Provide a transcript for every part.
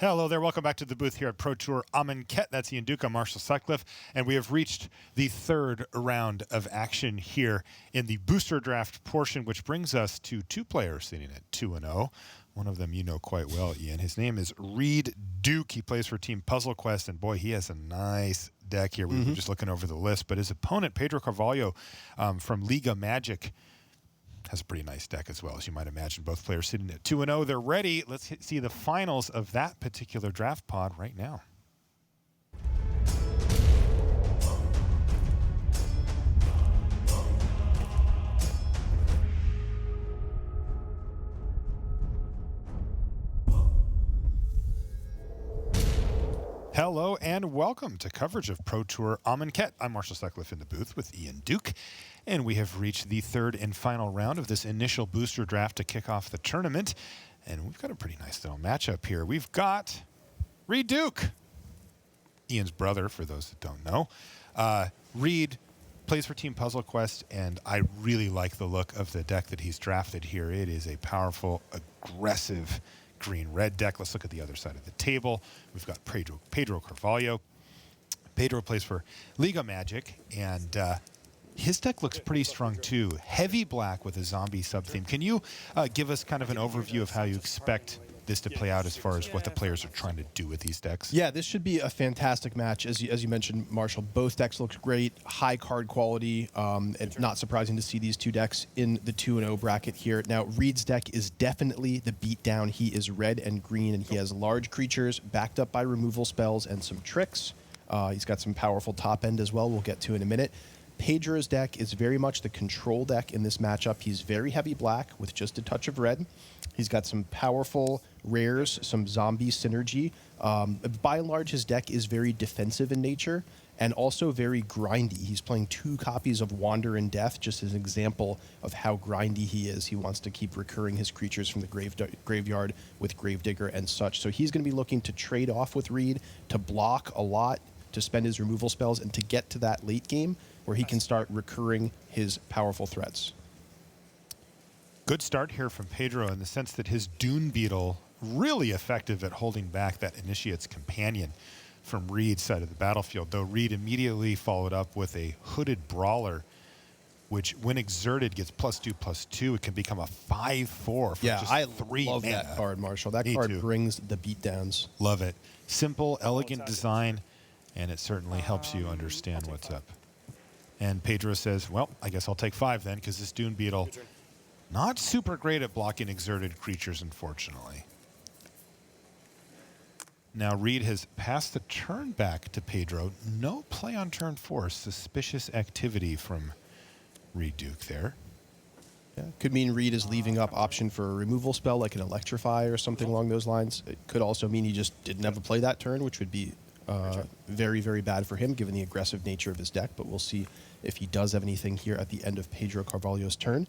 Hello there, welcome back to the booth here at Pro Tour Amonkhet. That's Ian Duke, I'm Marshall Sutcliffe, and we have reached the third round of action here in the booster draft portion, which brings us to two players sitting at 2-0. One of them you know quite well, Ian. His name is Reid Duke. He plays for Team Puzzle Quest, and boy, he has a nice deck here. We were just looking over the list, but his opponent, Pedro Carvalho from Ligamagic, has a pretty nice deck as well, as you might imagine. Both players sitting at 2-0. They're ready. Let's see the finals of that particular draft pod right now. Hello and welcome to coverage of Pro Tour Amonkhet. I'm Marshall Sutcliffe in the booth with Ian Duke, and we have reached the third and final round of this initial booster draft to kick off the tournament. And we've got a pretty nice little matchup here. We've got Reid Duke, Ian's brother, for those that don't know. Reid plays for Team Puzzle Quest, and I really like the look of the deck that he's drafted here. It is a powerful, aggressive green-red deck. Let's look at the other side of the table. We've got Pedro Carvalho. Pedro plays for Ligamagic, and his deck looks pretty strong too. Heavy black with a zombie sub-theme. Can you give us kind of an overview of how you expect this to play out as far as what the players are trying to do with these decks? Yeah, this should be a fantastic match. As you mentioned, Marshall, both decks look great, high card quality. It's not surprising to see these two decks in the 2-0 bracket here. Now, Reid's deck is definitely the beatdown. He is red and green, and he has large creatures backed up by removal spells and some tricks. He's got some powerful top end as well, we'll get to in a minute. Pedro's deck is very much the control deck in this matchup. He's very heavy black with just a touch of red. He's got some powerful rares, some zombie synergy. By and large, his deck is very defensive in nature and also very grindy. He's playing 2 copies of Wander in Death, just as an example of how grindy he is. He wants to keep recurring his creatures from the graveyard with Gravedigger and such. So he's going to be looking to trade off with Reid, to block a lot, to spend his removal spells, and to get to that late game where he can start recurring his powerful threats. Good start here from Pedro in the sense that his Dune Beetle really effective at holding back that Initiate's Companion from Reid's side of the battlefield, though Reid immediately followed up with a Hooded Brawler, which when exerted gets +2/+2. It can become a 5/4 for just 3 love mana. that card, Marshall. That Me card too. brings the beatdowns. Love it. Simple, elegant design, and it certainly helps you understand what's up. And Pedro says, well, I guess I'll take 5 then, because this Dune Beetle, not super great at blocking exerted creatures, unfortunately. Now, Reid has passed the turn back to Pedro. No play on turn 4. Suspicious activity from Reid Duke there. Yeah, could mean Reid is leaving up option for a removal spell like an Electrify or something along those lines. It could also mean he just didn't have a play that turn, which would be very, very bad for him given the aggressive nature of his deck. But we'll see if he does have anything here at the end of Pedro Carvalho's turn.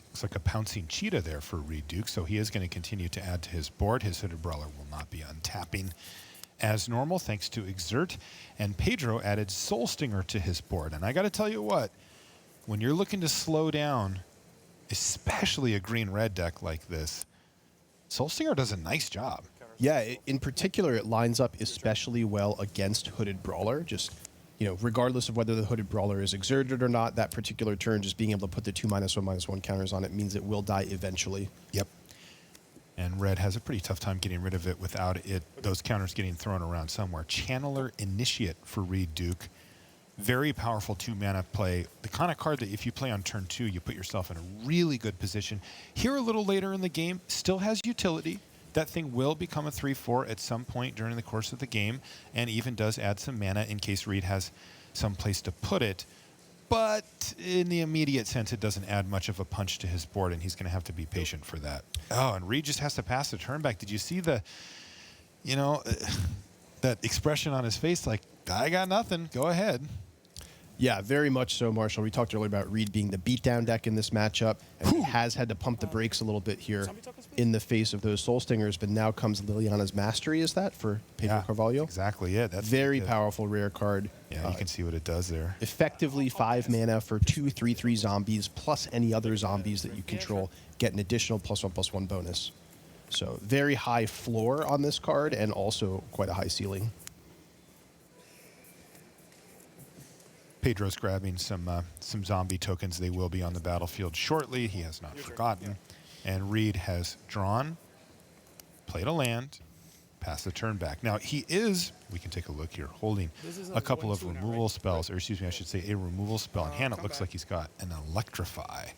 Looks like a pouncing cheetah there for Reid Duke, so he is going to continue to add to his board. His Hooded Brawler will not be untapping as normal thanks to Exert. And Pedro added Soul Stinger to his board. And I got to tell you what, when you're looking to slow down, especially a green-red deck like this, Soul Stinger does a nice job. Yeah, in particular, it lines up especially well against Hooded Brawler. Just, you know, regardless of whether the Hooded Brawler is exerted or not, that particular turn, just being able to put the 2/1/1 counters on it means it will die eventually. Yep. And red has a pretty tough time getting rid of it without those counters getting thrown around somewhere. Channeler Initiate for Reid Duke. Very powerful 2-mana play. The kind of card that if you play on turn 2, you put yourself in a really good position. Here a little later in the game, still has utility. That thing will become a 3/4 at some point during the course of the game, and even does add some mana in case Reid has some place to put it. But in the immediate sense, it doesn't add much of a punch to his board, and he's going to have to be patient for that. Oh, and Reid just has to pass the turn back. Did you see the, you know, that expression on his face like, I got nothing, go ahead. Yeah, very much so, Marshall. We talked earlier about Reid being the beatdown deck in this matchup, and he has had to pump the brakes a little bit here in the face of those Soul Stingers, but now comes Liliana's Mastery, is that, for Pedro Carvalho? Exactly, yeah. That's very powerful rare card. Yeah, you can see what it does there. Effectively 5 mana for 2 3/3 zombies, plus any other zombies that you control, get an additional +1/+1 bonus. So very high floor on this card and also quite a high ceiling. Pedro's grabbing some zombie tokens. They will be on the battlefield shortly. He has not forgotten. And Reid has drawn, played a land, passed the turn back. Now, he is, we can take a look here, holding a couple of removal spells, or excuse me, I should say a removal spell in hand. It looks like he's got an Electrify.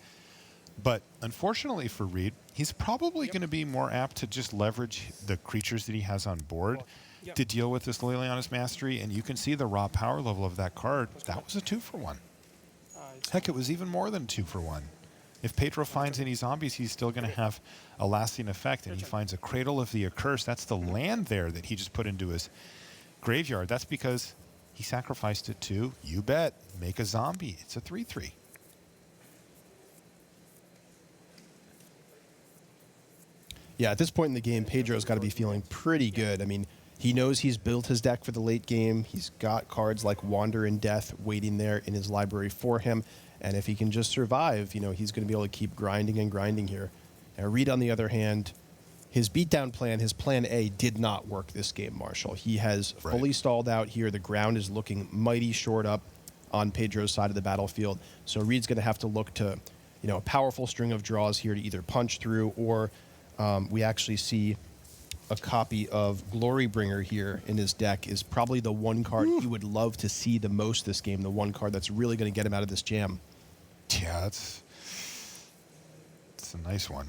But unfortunately for Reid, he's probably going to be more apt to just leverage the creatures that he has on board to deal with this Liliana's Mastery. And you can see the raw power level of that card. That was a 2-for-1. Heck, it was even more than 2-for-1. If Pedro finds any zombies, he's still going to have a lasting effect. And he finds a Cradle of the Accursed. That's the land there that he just put into his graveyard. That's because he sacrificed it to, you bet, make a zombie. It's a 3-3. Yeah, at this point in the game, Pedro's got to be feeling pretty good. I mean, he knows he's built his deck for the late game. He's got cards like Wander in Death waiting there in his library for him. And if he can just survive, you know, he's going to be able to keep grinding and grinding here. Now, Reid, on the other hand, his beatdown plan, his plan A, did not work this game, Marshall. He has fully stalled out here. The ground is looking mighty short up on Pedro's side of the battlefield. So Reid's going to have to look to, you know, a powerful string of draws here to either punch through or we actually see a copy of Glorybringer here in his deck is probably the one card he would love to see the most this game, the one card that's really going to get him out of this jam. Yeah, it's a nice one.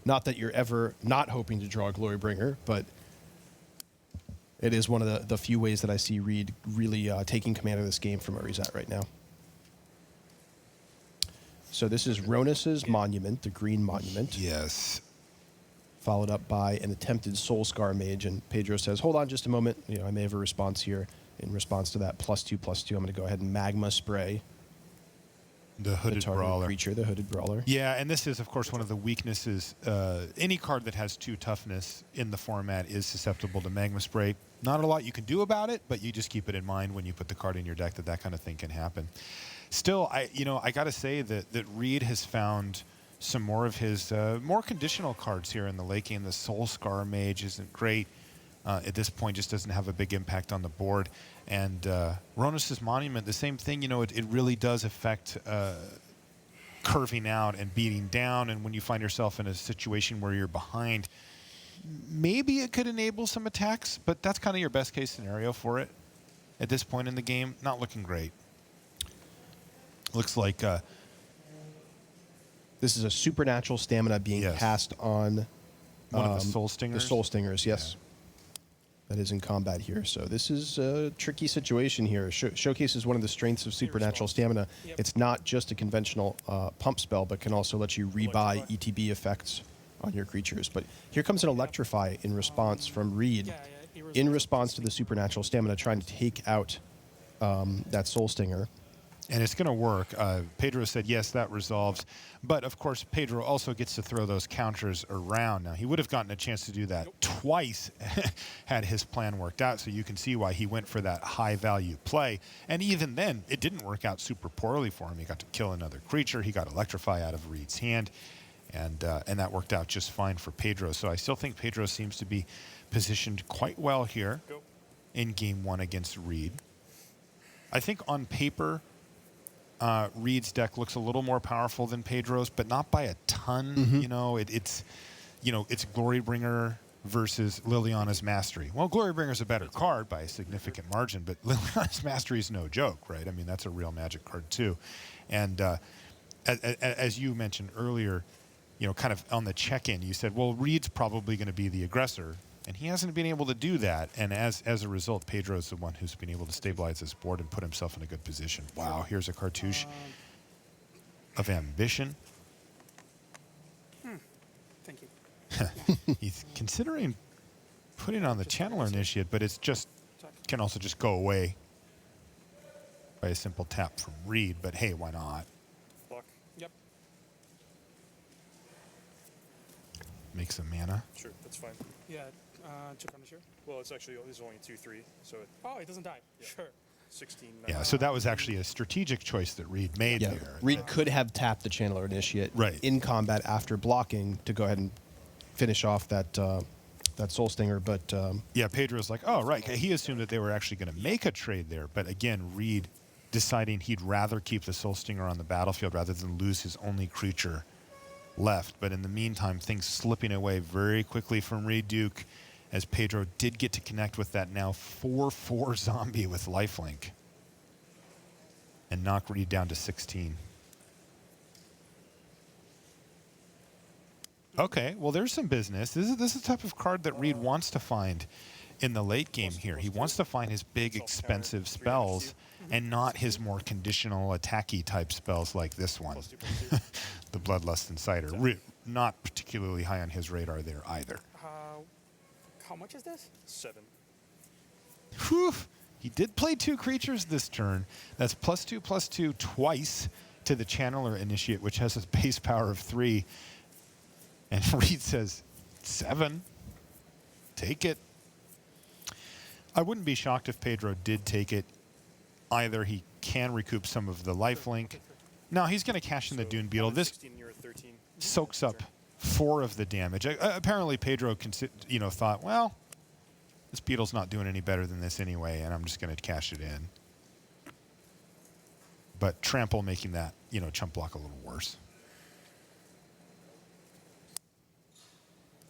Not that you're ever not hoping to draw a Glorybringer, but it is one of the few ways that I see Reid really taking command of this game from where he's at right now. So this is Ronus's Monument, the green monument. Yes. Followed up by an attempted Soulscar Mage, and Pedro says, hold on just a moment. You know, I may have a response here. In response to that +2/+2, I'm going to go ahead and Magma Spray The Hooded Brawler. Creature, the Hooded Brawler. Yeah, and this is, of course, one of the weaknesses. Any card that has 2 toughness in the format is susceptible to Magma Spray. Not a lot you can do about it, but you just keep it in mind when you put the card in your deck that kind of thing can happen. Still, I got to say that Reid has found some more of his more conditional cards here in the late game. The Soulscar Mage isn't great. At this point, just doesn't have a big impact on the board. And Ronus's Monument, the same thing. You know, it really does affect curving out and beating down. And when you find yourself in a situation where you're behind, maybe it could enable some attacks, but that's kind of your best case scenario for it. At this point in the game, not looking great. Looks like this is a supernatural stamina being cast on one of the Soul Stingers. The Soul Stingers, yes. Yeah. That is in combat here. So this is a tricky situation here. Showcases one of the strengths of supernatural stamina. It's not just a conventional pump spell, but can also let you rebuy ETB effects on your creatures. But here comes an Electrify in response from Reid. In response to the supernatural stamina, trying to take out that Soul Stinger. And it's going to work. Pedro said, yes, that resolves. But, of course, Pedro also gets to throw those counters around. Now, he would have gotten a chance to do that twice had his plan worked out, so you can see why he went for that high-value play. And even then, it didn't work out super poorly for him. He got to kill another creature. He got Electrify out of Reid's hand, and that worked out just fine for Pedro. So I still think Pedro seems to be positioned quite well here in Game 1 against Reid. I think on paper, Reid's deck looks a little more powerful than Pedro's, but not by a ton. You know, it's Glorybringer versus Liliana's Mastery. Well, Glorybringer's a better card by a significant margin, but Liliana's Mastery is no joke, right? I mean, that's a real Magic card too. And as you mentioned earlier, you know, kind of on the check-in, you said, well, Reid's probably going to be the aggressor. And he hasn't been able to do that. And as a result, Pedro's the one who's been able to stabilize this board and put himself in a good position. Wow, here's a cartouche of Ambition. Thank you. He's considering putting on the Channeler Initiate, but it's just can also just go away by a simple tap from Reid. But hey, why not? Block. Yep. Make some mana. Sure, that's fine. Yeah. Chip on the share. Well, it's actually there's only 2/3, so. Oh, it doesn't die. Yeah. Sure. 16. Yeah, so that was actually a strategic choice that Reid made Yeah, there. Reid could have tapped the Channeler Initiate Right. in combat after blocking to go ahead and finish off that that Soul Stinger, but Yeah, Pedro's like, oh, right. He assumed that they were actually going to make a trade there. But again, Reid deciding he'd rather keep the Soul Stinger on the battlefield rather than lose his only creature left. But in the meantime, things slipping away very quickly from Reid Duke as Pedro did get to connect with that now 4/4 zombie with lifelink and knock Reid down to 16. Okay, well, there's some business. This is the type of card that Reid wants to find in the late game here. He wants to find his big, expensive spells and not his more conditional, attacky type spells like this one, the Bloodlust Insider. Not particularly high on his radar there either. How much is this? 7. Whew. He did play 2 creatures this turn. That's +2/+2 twice to the Channeler Initiate, which has a base power of 3. And Reid says, 7. Take it. I wouldn't be shocked if Pedro did take it. Either he can recoup some of the lifelink. No, he's going to cash in the Dune Beetle. This 16, you're at 13. soaks up 4 of the damage. Apparently, Pedro thought, well, this Beetle's not doing any better than this anyway, and I'm just going to cash it in. But Trample making that, chump block a little worse.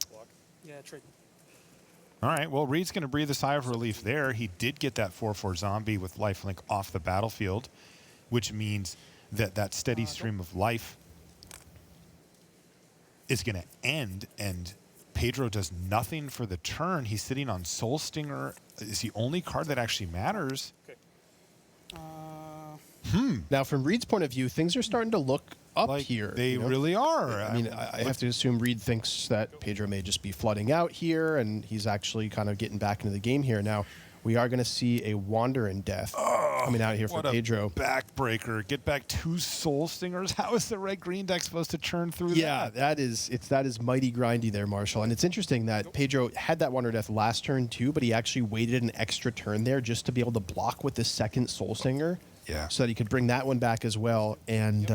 Block. Yeah, trade. All right, well, Reid's going to breathe a sigh of relief there. He did get that 4/4 zombie with lifelink off the battlefield, which means that that steady stream of life is going to end, and Pedro does nothing for the turn. He's sitting on Soul Stinger. Is the only card that actually matters. Okay. now from Reid's point of view, things are starting to look up Like, here. they really are. I mean, I have to assume Reid thinks that Pedro may just be flooding out here, and he's actually kind of getting back into the game here. Now, we are going to see a Wandering Death coming out here for What a Pedro. backbreaker. Get back 2 Soul Stingers. How is the red-green deck supposed to churn through Yeah, that? that is mighty grindy there, Marshall. And it's interesting that Pedro had that Wandering Death last turn too, but he actually waited an extra turn there just to be able to block with the second Soul Stinger. Yeah. So that he could bring that one back as well and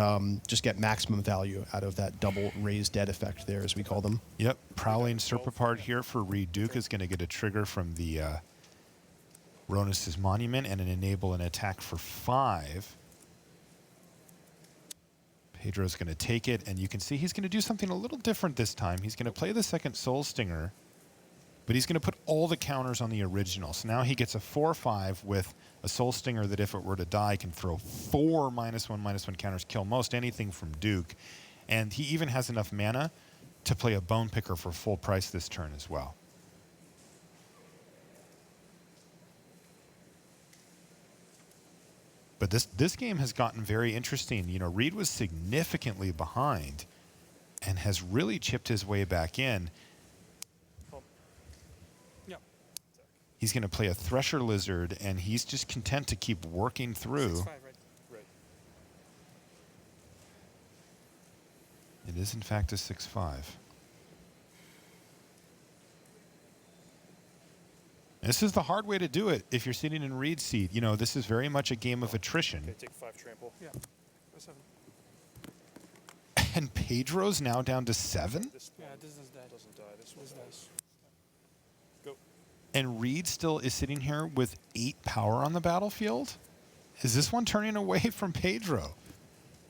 just get maximum value out of that double raised dead effect there, as we call them. Yep. Prowling Serpapard here for Reid Duke is going to get a trigger from the Ronus' Monument and enable an attack for 5. Pedro's going to take it, and you can see he's going to do something a little different this time. He's going to play the second Soul Stinger, but he's going to put all the counters on the original. So now he gets a 4/5 with a Soul Stinger that, if it were to die, can throw 4 -1/-1 counters, kill most anything from Duke. And he even has enough mana to play a Bone Picker for full price this turn as well. But this game has gotten very interesting. Reid was significantly behind and has really chipped his way back in. Yep. He's going to play a Thresher Lizard, and he's just content to keep working through. 6/5, right? It is, in fact, a 6/5. This is the hard way to do it if you're sitting in Reid's seat. This is very much a game of attrition. Okay, take 5 trample. Yeah. 7. And Pedro's now down to 7? This Yeah, one this is dead. doesn't die. This one does. Go. And Reid still is sitting here with 8 power on the battlefield? Is this one turning away from Pedro?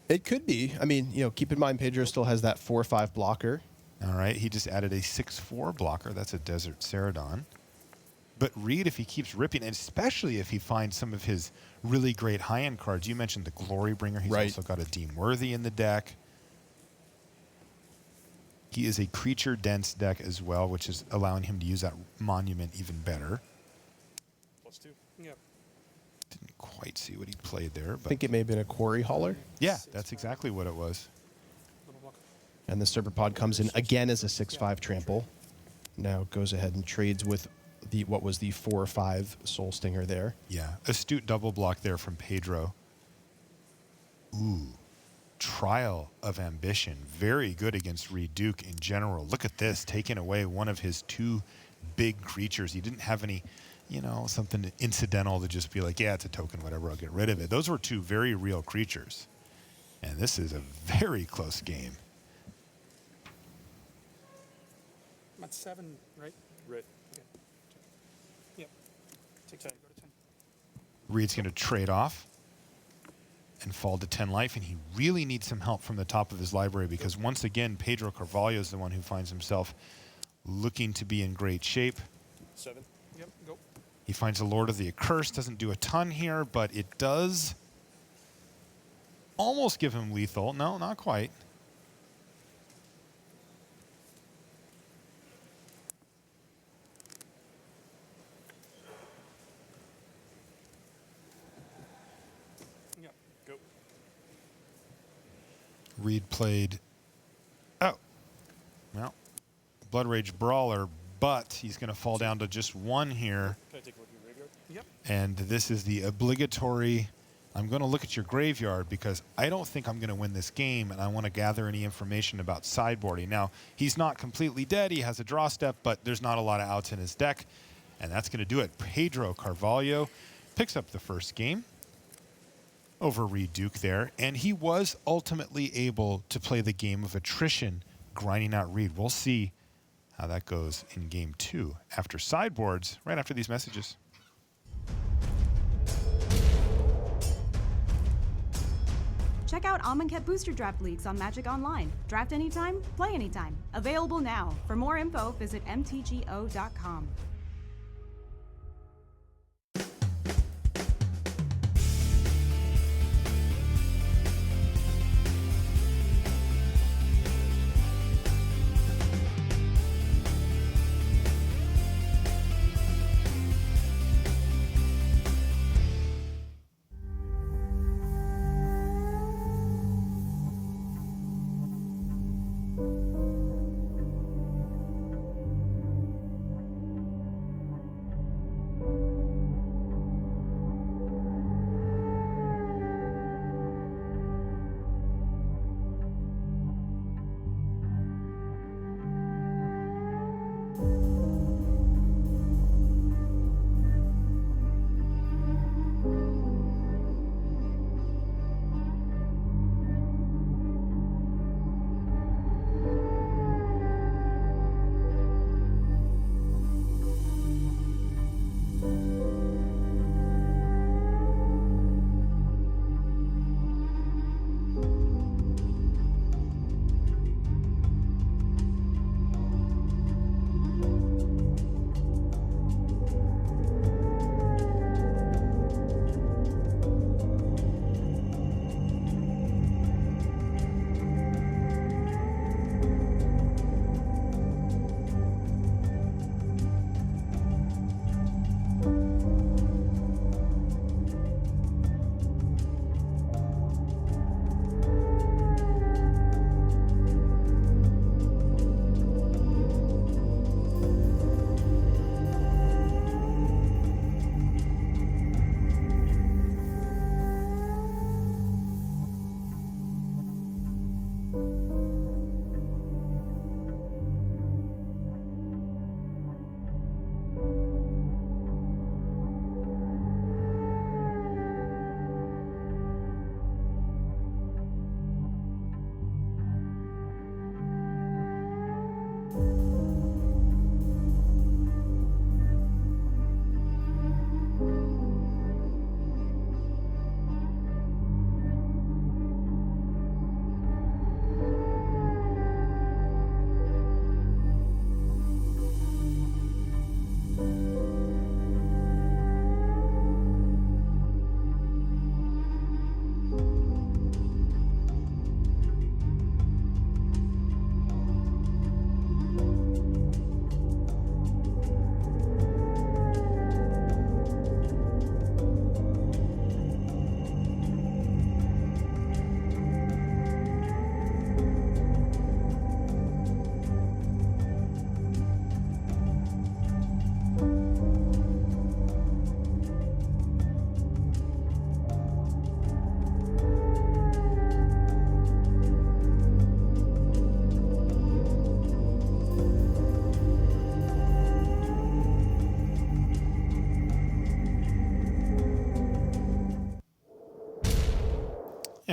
It could be. I mean, keep in mind Pedro still has that 4/5 blocker. All right, he just added a 6/4 blocker. That's a Desert Ceradon. But Reid, if he keeps ripping, and especially if he finds some of his really great high-end cards, you mentioned the Glorybringer. He's Right. also got a Deem Worthy in the deck. He is a creature-dense deck as well, which is allowing him to use that Monument even better. +2. Yep. Didn't quite see what he played there, I but think it may have been a Quarry Hauler. yeah, that's exactly what it was. Little block. And the Serpapod comes in again as a 6/5 trample. Now goes ahead and trades with what was the 4/5 Soul Stinger there. Yeah, astute double block there from Pedro. Ooh, Trial of Ambition. Very good against Reid Duke in general. Look at this, taking away one of his 2 big creatures. He didn't have any you know, something incidental to just be like, yeah, it's a token, whatever, I'll get rid of it. Those were two very real creatures. And this is a very close game. I'm at 7, right? Right. Okay. Yep. Take 10. Go to 10. Reid's going to trade off and fall to 10 life, and he really needs some help from the top of his library because once again, Pedro Carvalho is the one who finds himself looking to be in great shape. 7. Yep. Go. He finds the Lord of the Accursed. Doesn't do a ton here, but it does almost give him lethal. No, not quite. Yep. Go. Reid played, oh, well, Blood Rage Brawler, but he's going to fall down to just 1 here. Can I take a look at your graveyard? Yep. And this is the obligatory, I'm going to look at your graveyard because I don't think I'm going to win this game, and I want to gather any information about sideboarding. Now, he's not completely dead. He has a draw step, but there's not a lot of outs in his deck, and that's going to do it. Pedro Carvalho picks up the first game over Reid Duke there, and he was ultimately able to play the game of attrition, grinding out Reid. We'll see how that goes in game 2 after sideboards, right after these messages. Check out Amonkhet Booster Draft Leagues on Magic Online. Draft anytime, play anytime. Available now. For more info, visit mtgo.com.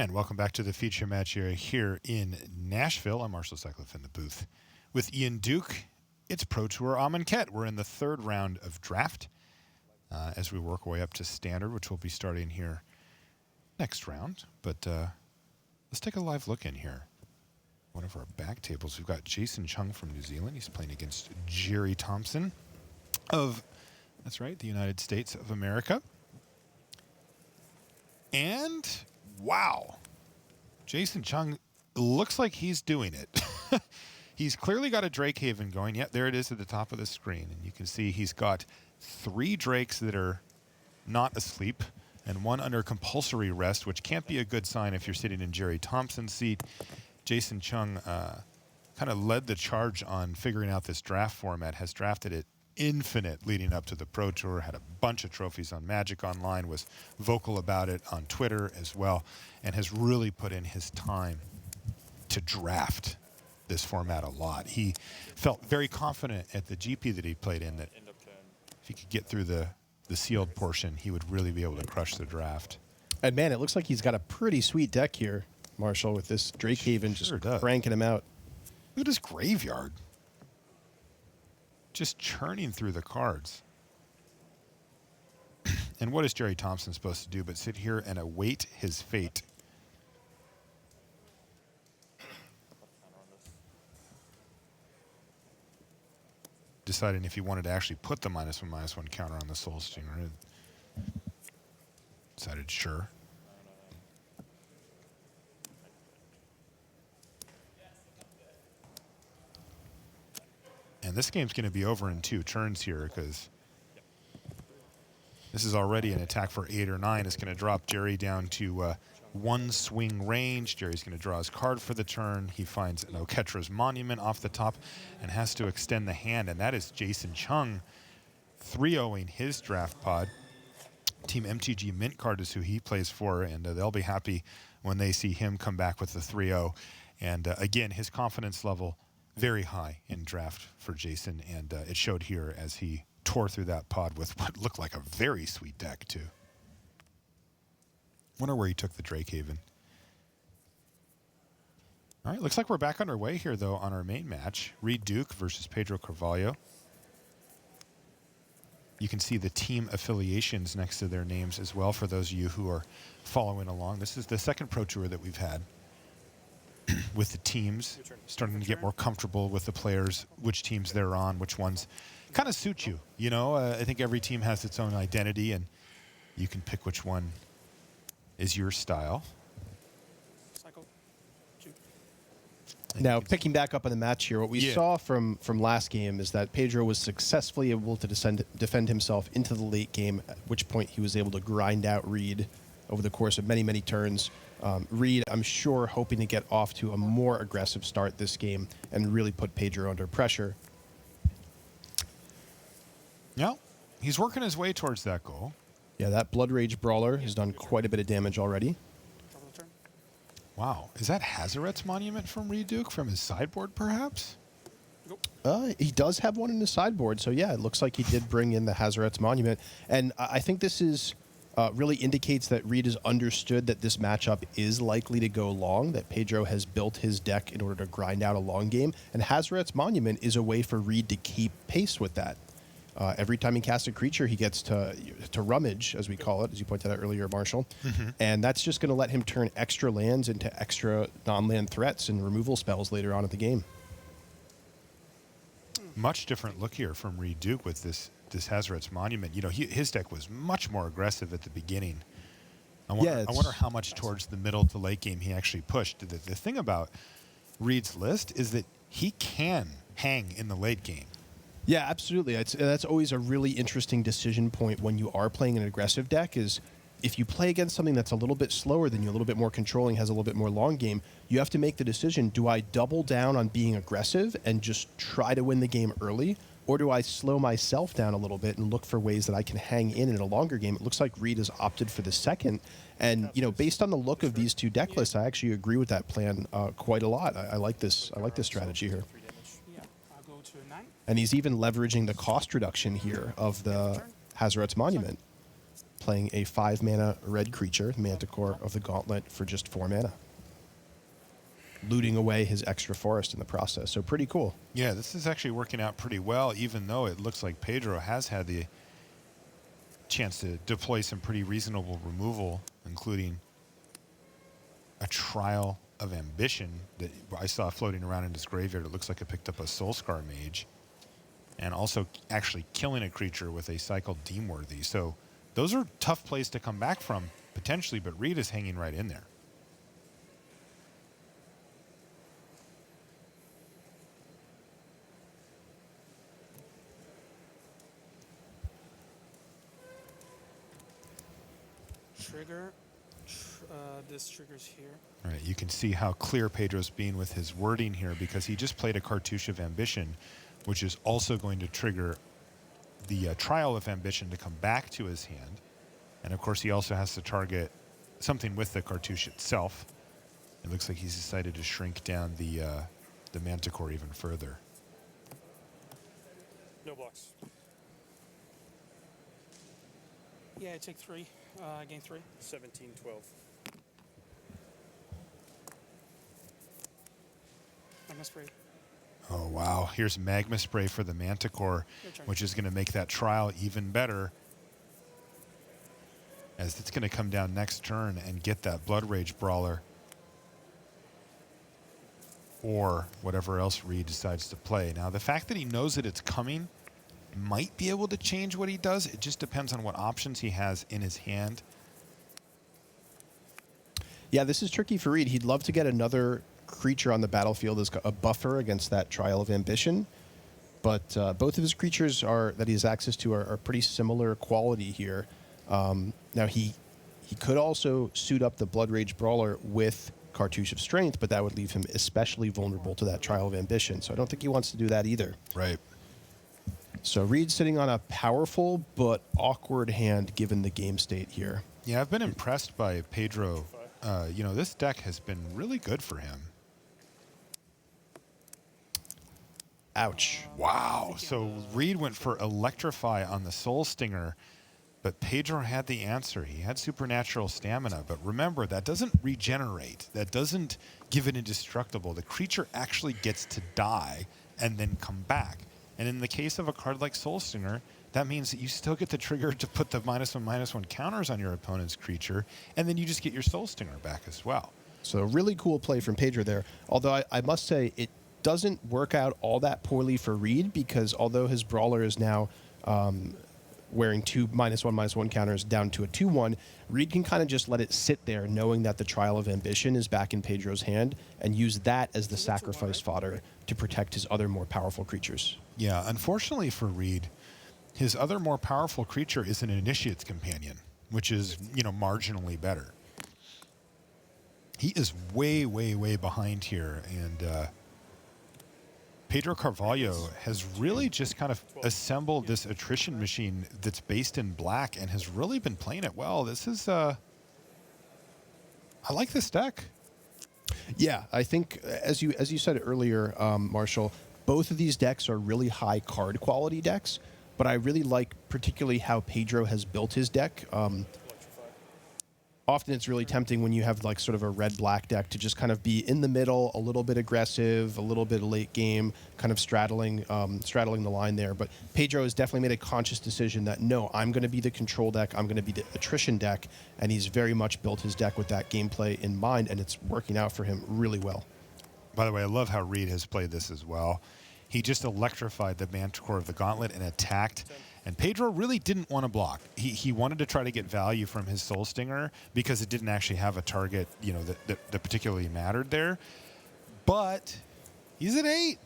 And welcome back to the feature match area here in Nashville. I'm Marshall Sutcliffe in the booth with Ian Duke. It's Pro Tour Amonkhet. We're in the third round of draft as we work our way up to standard, which will be starting here next round. But let's take a live look in here. One of our back tables, we've got Jason Chung from New Zealand. He's playing against Jerry Thompson of, that's right, the United States of America. And wow, Jason Chung looks like he's doing it. He's clearly got a Drake Haven going. Yep, there it is at the top of the screen. And you can see he's got 3 Drakes that are not asleep and 1 under compulsory rest, which can't be a good sign if you're sitting in Jerry Thompson's seat. Jason Chung kind of led the charge on figuring out this draft format, has drafted it infinite leading up to the Pro Tour, had a bunch of trophies on Magic Online, was vocal about it on Twitter as well, and has really put in his time to draft this format a lot. He felt very confident at the GP that he played in that if he could get through the sealed portion, he would really be able to crush the draft. And man, it looks like he's got a pretty sweet deck here, Marshall, with this Drake Haven just cranking him out. Look at his graveyard. Just churning through the cards. And what is Jerry Thompson supposed to do but sit here and await his fate? Deciding if he wanted to actually put the -1/-1 counter on the Soul Stinger. Decided sure. And this game's going to be over in 2 turns here because this is already an attack for 8 or 9. It's going to drop Jerry down to 1 swing range. Jerry's going to draw his card for the turn. He finds an Oketra's Monument off the top and has to extend the hand. And that is Jason Chung 3-0ing his draft pod. Team MTG Mint card is who he plays for, and they'll be happy when they see him come back with the 3-0. And again, his confidence level very high in draft for Jason, and it showed here as he tore through that pod with what looked like a very sweet deck, too. Wonder where he took the Drake Haven. All right, looks like we're back underway here, though, on our main match. Reid Duke versus Pedro Carvalho. You can see the team affiliations next to their names as well for those of you who are following along. This is the second Pro Tour that we've had with the teams, starting to get more comfortable with the players, which teams they're on, which ones kind of suit you. You know, I think every team has its own identity, and you can pick which one is your style. Cycle. Now, picking back up on the match here, what we saw from last game is that Pedro was successfully able to defend himself into the late game, at which point he was able to grind out Reid over the course of many, many turns. Reid, I'm sure, hoping to get off to a more aggressive start this game and really put Pedro under pressure. Yeah, he's working his way towards that goal. Yeah, that Blood Rage Brawler has done quite a bit of damage already. Wow, is that Hazaret's Monument from Reid Duke from his sideboard, perhaps? He does have one in his sideboard, so yeah, it looks like he did bring in the Hazaret's Monument. And I think this is really indicates that Reid has understood that this matchup is likely to go long, that Pedro has built his deck in order to grind out a long game, and Hazaret's Monument is a way for Reid to keep pace with that. Every time he casts a creature, he gets to rummage, as we call it, as you pointed out earlier, Marshall. And that's just going to let him turn extra lands into extra non-land threats and removal spells later on in the game. Much different look here from Reid Duke with this Hazaret's Monument. You know, his deck was much more aggressive at the beginning. I wonder how much towards the middle to late game he actually pushed. The thing about Reid's list is that he can hang in the late game. Yeah, absolutely. That's always a really interesting decision point when you are playing an aggressive deck is if you play against something that's a little bit slower than you, a little bit more controlling, has a little bit more long game, you have to make the decision, do I double down on being aggressive and just try to win the game early, or do I slow myself down a little bit and look for ways that I can hang in a longer game? It looks like Reid has opted for the second. And, you know, based on the look of these two deck lists, I actually agree with that plan quite a lot. I like this. I like this strategy here. And he's even leveraging the cost reduction here of the Hazaret's Monument. playing a 5-mana red creature, Manticore of the Gauntlet, for just 4 mana. Looting away his extra forest in the process. So pretty cool. Yeah, this is actually working out pretty well, even though it looks like Pedro has had the chance to deploy some pretty reasonable removal, including a Trial of Ambition that I saw floating around in his graveyard. It looks like it picked up a Soulscar Mage, and also actually killing a creature with a cycled Deemworthy. So those are tough plays to come back from, potentially, but Reid is hanging right in there. Trigger. This triggers here. All right, you can see how clear Pedro's being with his wording here, because he just played a Cartouche of Ambition, which is also going to trigger the Trial of Ambition to come back to his hand. And of course, he also has to target something with the Cartouche itself. It looks like he's decided to shrink down the Manticore even further. No blocks. Yeah, I take 3. I gain 3. 17, 12. Magma Spray. Oh, wow. Here's Magma Spray for the Manticore, which is going to make that trial even better, as it's going to come down next turn and get that Blood Rage Brawler or whatever else Reid decides to play. Now, the fact that he knows that it's coming might be able to change what he does. It just depends on what options he has in his hand. Yeah, this is tricky for Reid. He'd love to get another creature on the battlefield as a buffer against that Trial of Ambition, but both of his creatures that he has access to are pretty similar quality here. Now, he could also suit up the Blood Rage Brawler with Cartouche of Strength, but that would leave him especially vulnerable to that Trial of Ambition, so I don't think he wants to do that either. Right. So Reid's sitting on a powerful but awkward hand given the game state here. Yeah, I've been impressed by Pedro. You know, this deck has been really good for him. Ouch. Wow. So Reid went for Electrify on the Soul Stinger, but Pedro had the answer. He had supernatural stamina, but remember, that doesn't regenerate. That doesn't give it indestructible. The creature actually gets to die and then come back. And in the case of a card like Soul Stinger, that means that you still get the trigger to put the -1/-1 counters on your opponent's creature, and then you just get your Soul Stinger back as well. So a really cool play from Pedro there. Although I must say, it doesn't work out all that poorly for Reid, because although his Brawler is now wearing 2 -1/-1 counters down to a 2/1, Reid can kind of just let it sit there, knowing that the Trial of Ambition is back in Pedro's hand, and use that as the sacrifice fodder to protect his other more powerful creatures. Yeah, unfortunately for Reid, his other more powerful creature is an Initiate's Companion, which is, you know, marginally better. He is way, way, way behind here, and Pedro Carvalho has really just kind of assembled this attrition machine that's based in black and has really been playing it well. This is, I like this deck. Yeah, I think, as you said earlier, Marshall, both of these decks are really high card quality decks, but I really like particularly how Pedro has built his deck. Often it's really tempting when you have like sort of a red-black deck to just kind of be in the middle, a little bit aggressive, a little bit late game, kind of straddling the line there. But Pedro has definitely made a conscious decision that, no, I'm going to be the control deck, I'm going to be the attrition deck, and he's very much built his deck with that gameplay in mind, and it's working out for him really well. By the way, I love how Reid has played this as well. He just electrified the Manticore of the Gauntlet and attacked. And Pedro really didn't want to block. He wanted to try to get value from his Soul Stinger because it didn't actually have a target, you know, that particularly mattered there. But he's at 8.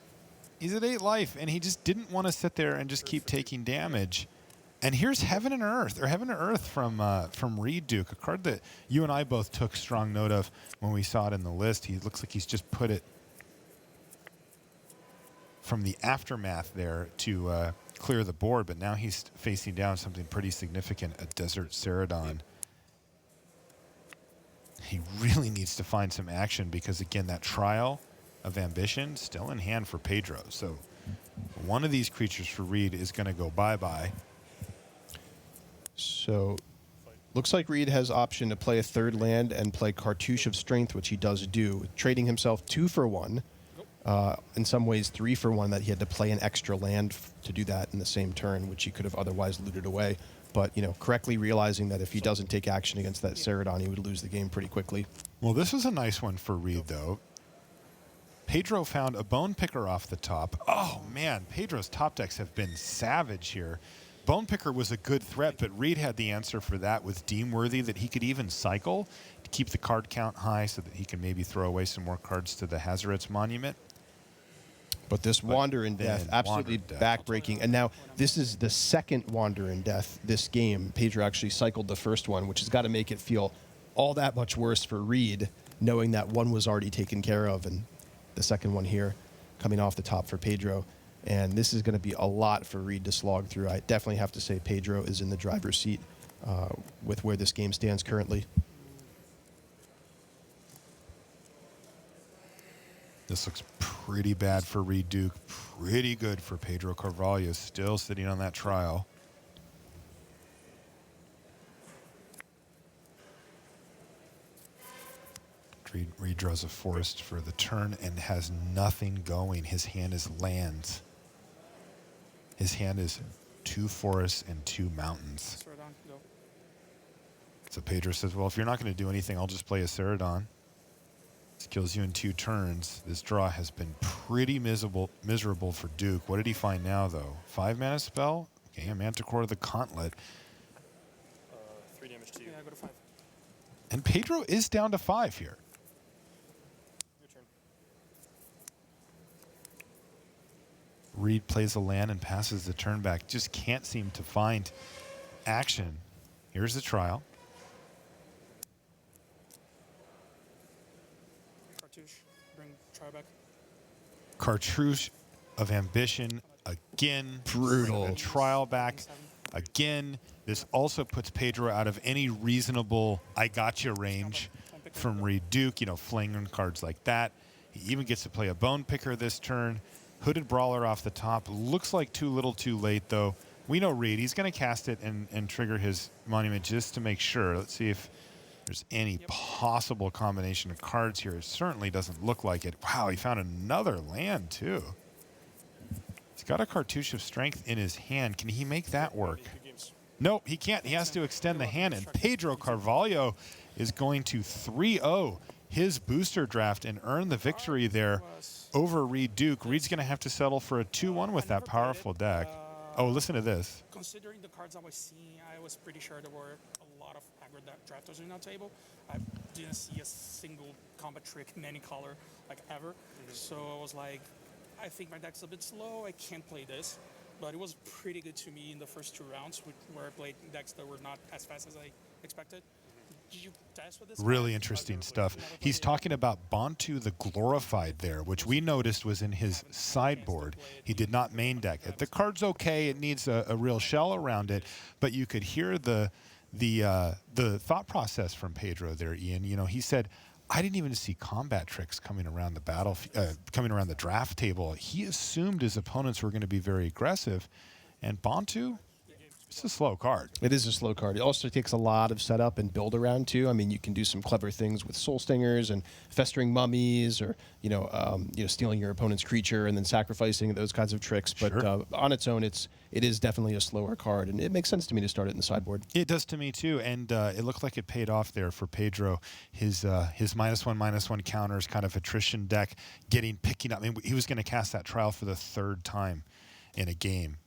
He's at 8 life, and he just didn't want to sit there and just keep taking damage. And here's Heaven and Earth from Reid, Duke, a card that you and I both took strong note of when we saw it in the list. He looks like he's just put it from the aftermath there to clear the board, but now he's facing down something pretty significant, a Desert Ceradon. He really needs to find some action because, again, that Trial of Ambition still in hand for Pedro. So one of these creatures for Reid is going to go bye-bye. So Looks like Reid has option to play a third land and play Cartouche of Strength, which he does do, trading himself 2 for 1. In some ways 3 for 1, that he had to play an extra land to do that in the same turn, which he could have otherwise looted away. But, correctly realizing that if he doesn't take action against that Ceradon, he would lose the game pretty quickly. Well, this was a nice one for Reid, though. Pedro found a Bone Picker off the top. Oh, man, Pedro's top decks have been savage here. Bone Picker was a good threat, but Reid had the answer for that with Deemworthy, that he could even cycle to keep the card count high so that he can maybe throw away some more cards to the Hazoret's Monument. But this Wander in Death, absolutely backbreaking. And now this is the second Wander in Death this game. Pedro actually cycled the first one, which has got to make it feel all that much worse for Reid, knowing that one was already taken care of, and the second one here coming off the top for Pedro. And this is going to be a lot for Reid to slog through. I definitely have to say Pedro is in the driver's seat with where this game stands currently. This looks pretty bad for Reid Duke. Pretty good for Pedro Carvalho, still sitting on that trial. Reid draws a forest for the turn and has nothing going. His hand is lands. His hand is 2 forests and 2 mountains. Ceradon, go. So Pedro says, well, if you're not going to do anything, I'll just play a Ceradon. This kills you in 2 turns. This draw has been pretty miserable for Duke. What did he find now, though? 5 mana spell? Okay, a Manticore of the Gauntlet. 3 damage to you. Yeah, go to 5. And Pedro is down to 5 here. Your turn. Reid plays a land and passes the turn back. Just can't seem to find action. Here's the trial. Cartouche, bring try back. Cartouche of Ambition again. Brutal. And trial back again. This also puts Pedro out of any reasonable I gotcha range from Reid Duke, flinging cards like that. He even gets to play a Bone Picker this turn. Hooded Brawler off the top. Looks like too little too late, though. We know Reid. He's going to cast it and trigger his Monument just to make sure. Let's see if there's any possible combination of cards here. It certainly doesn't look like it. Wow, he found another land, too. He's got a Cartouche of Strength in his hand. Can he make that work? No, he can't. He has to extend the hand, and Pedro Carvalho is going to 3-0 his booster draft and earn the victory there over Reid Duke. Reid's going to have to settle for a 2-1 with that powerful deck. Oh, listen to this. Considering the cards I was seeing, I was pretty sure there were a lot of aggro drafters in our table. I didn't see a single combat trick in any color, ever. So I was like, I think my deck's a bit slow. I can't play this. But it was pretty good to me in the first 2 rounds, where I played decks that were not as fast as I expected. Did you test with this? Really interesting stuff. He's talking about Bantu the Glorified there, which we noticed was in his sideboard. He did not main deck it. The card's okay. It needs a real shell around it, but you could hear the thought process from Pedro there, Ian. He said, I didn't even see combat tricks coming around the draft table. He assumed his opponents were going to be very aggressive, and Bantu, it's a slow card. It is a slow card. It also takes a lot of setup and build around, too. I mean, you can do some clever things with Soul Stingers and Festering Mummies, or stealing your opponent's creature and then sacrificing, those kinds of tricks. But Sure. On its own, it is definitely a slower card, and it makes sense to me to start it in the sideboard. It does to me too, and it looked like it paid off there for Pedro. His -1/-1 counters, kind of attrition deck, picking up. I mean, he was going to cast that trial for the 3rd time in a game.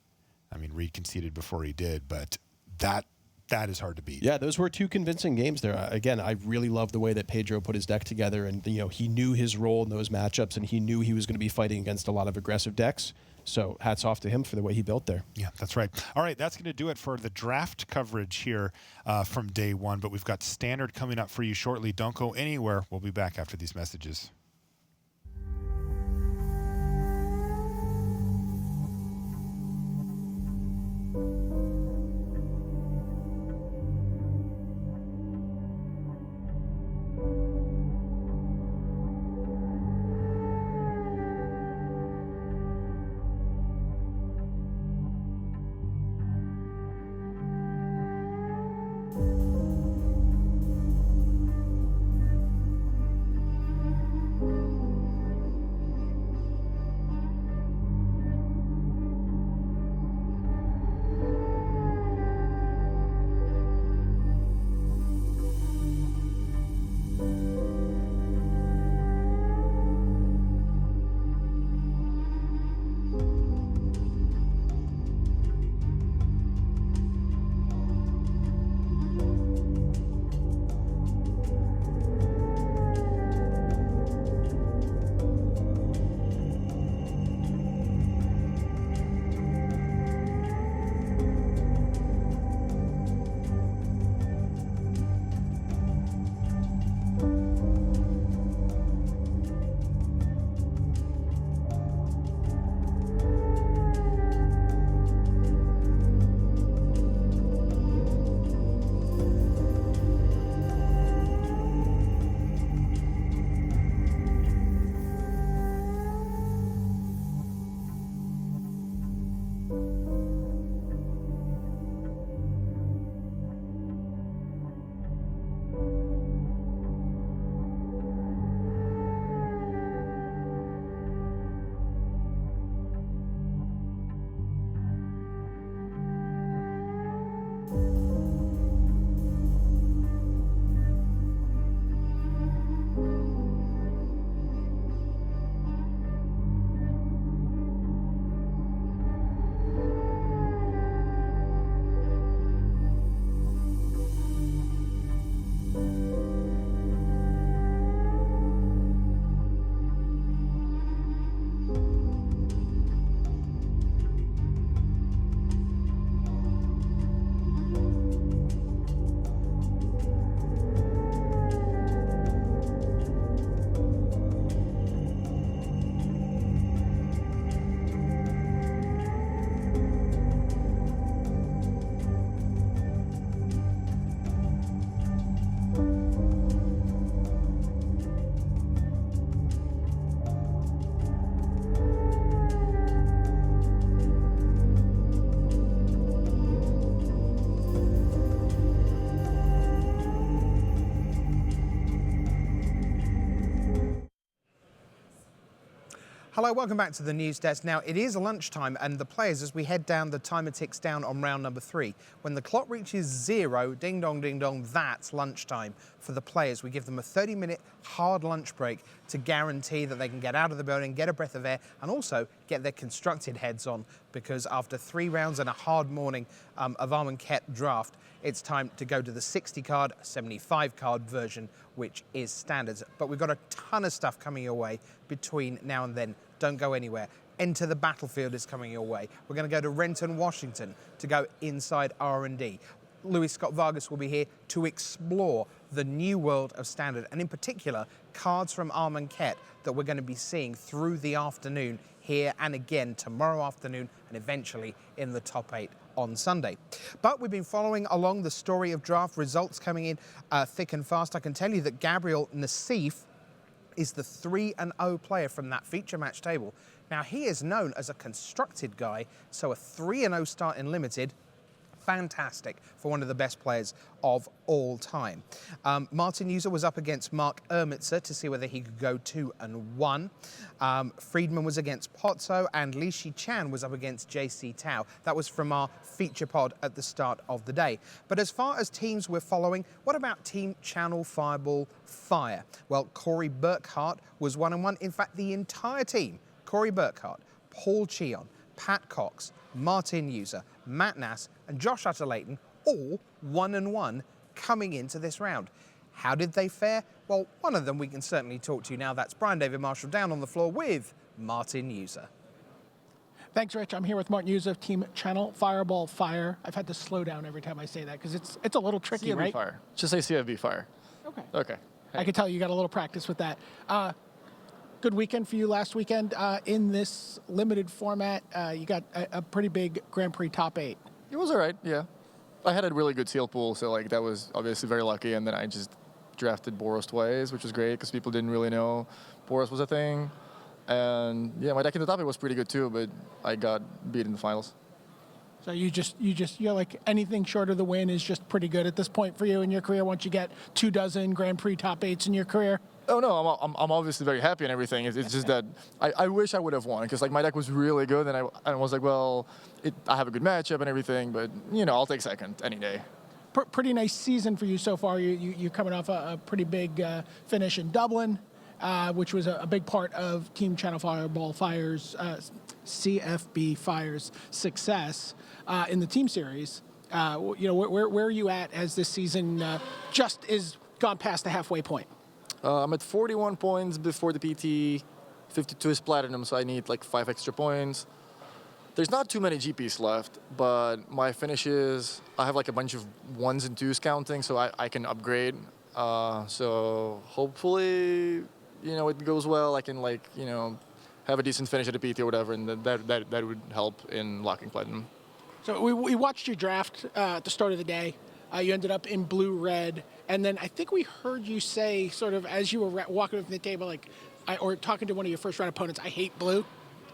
I mean, Reid conceded before he did, but that is hard to beat. Yeah, those were 2 convincing games there. Again, I really love the way that Pedro put his deck together, and he knew his role in those matchups, and he knew he was going to be fighting against a lot of aggressive decks. So hats off to him for the way he built there. Yeah, that's right. All right, that's going to do it for the draft coverage here from day 1, but we've got Standard coming up for you shortly. Don't go anywhere. We'll be back after these messages. Hello, welcome back to the news desk. Now, it is lunchtime, and the players, as we head down, the timer ticks down on round number 3. When the clock reaches 0, ding dong, that's lunchtime for the players. We give them a 30-minute hard lunch break to guarantee that they can get out of the building, get a breath of air, and also get their constructed heads on, because after 3 rounds and a hard morning of Amonkhet draft, it's time to go to the 60-card, 75-card version, which is standards. But we've got a ton of stuff coming your way between now and then. Don't go anywhere. Enter the Battlefield is coming your way. We're going to go to Renton, Washington to go inside R&D. Louis Scott Vargas will be here to explore the new world of Standard, and in particular, cards from Amonkhet that we're going to be seeing through the afternoon here and again tomorrow afternoon, and eventually in the top 8 on Sunday. But we've been following along the story of draft results coming in thick and fast. I can tell you that Gabriel Nassif is the 3-0 player from that feature match table. Now, he is known as a constructed guy, so a 3-0 start in Limited, fantastic for one of the best players of all time. Martin User was up against Mark Ermitzer to see whether he could go 2-1. Friedman was against Pozzo, and Li Shi Chan was up against JC Tao. That was from our feature pod at the start of the day. But as far as teams we're following, what about Team Channel Fireball Fire? Well, Corey Burkhart was 1-1. In fact, the entire team, Corey Burkhart, Paul Cheon, Pat Cox, Martin User, Matt Nass, and Josh Utter-Leighton, all 1-1 coming into this round. How did they fare? Well, one of them we can certainly talk to now. That's Brian David Marshall down on the floor with Martin User. Thanks, Rich. I'm here with Martin User of Team Channel Fireball Fire. I've had to slow down every time I say that because it's a little tricky, CFB right? Fire. Just say CFB Fire. Okay. Okay. Hey. I can tell you got a little practice with that. Good weekend for you last weekend. In this limited format, you got a pretty big Grand Prix top 8. It was all right, yeah. I had a really good seal pool, so like that was obviously very lucky. And then I just drafted Boros twice, which was great because people didn't really know Boros was a thing. And yeah, my deck in the top 8 was pretty good too, but I got beat in the finals. So you're like anything short of the win is just pretty good at this point for you in your career once you get 24 Grand Prix top 8s in your career? Oh no, I'm obviously very happy and everything. It's just that I wish I would have won because like my deck was really good and I was like, well, I have a good matchup and everything, but you know, I'll take second any day. Pretty nice season for you so far. You're coming off a pretty big finish in Dublin, which was a big part of Team Channel Fireball Fire's CFB Fire's success in the team series. You know, where are you at as this season just is gone past the halfway point? I'm at 41 points before the PT. 52 is platinum, so I need like 5 extra points. There's not too many GPs left, but my finishes, I have like a bunch of 1s and 2s counting, so I can upgrade. So hopefully, you know, it goes well. I can like, you know, have a decent finish at the PT or whatever, and that would help in locking platinum. So we watched your draft at the start of the day. You ended up in blue-red, and then I think we heard you say, sort of as you were walking from the table, like, or talking to one of your first-round opponents, I hate blue.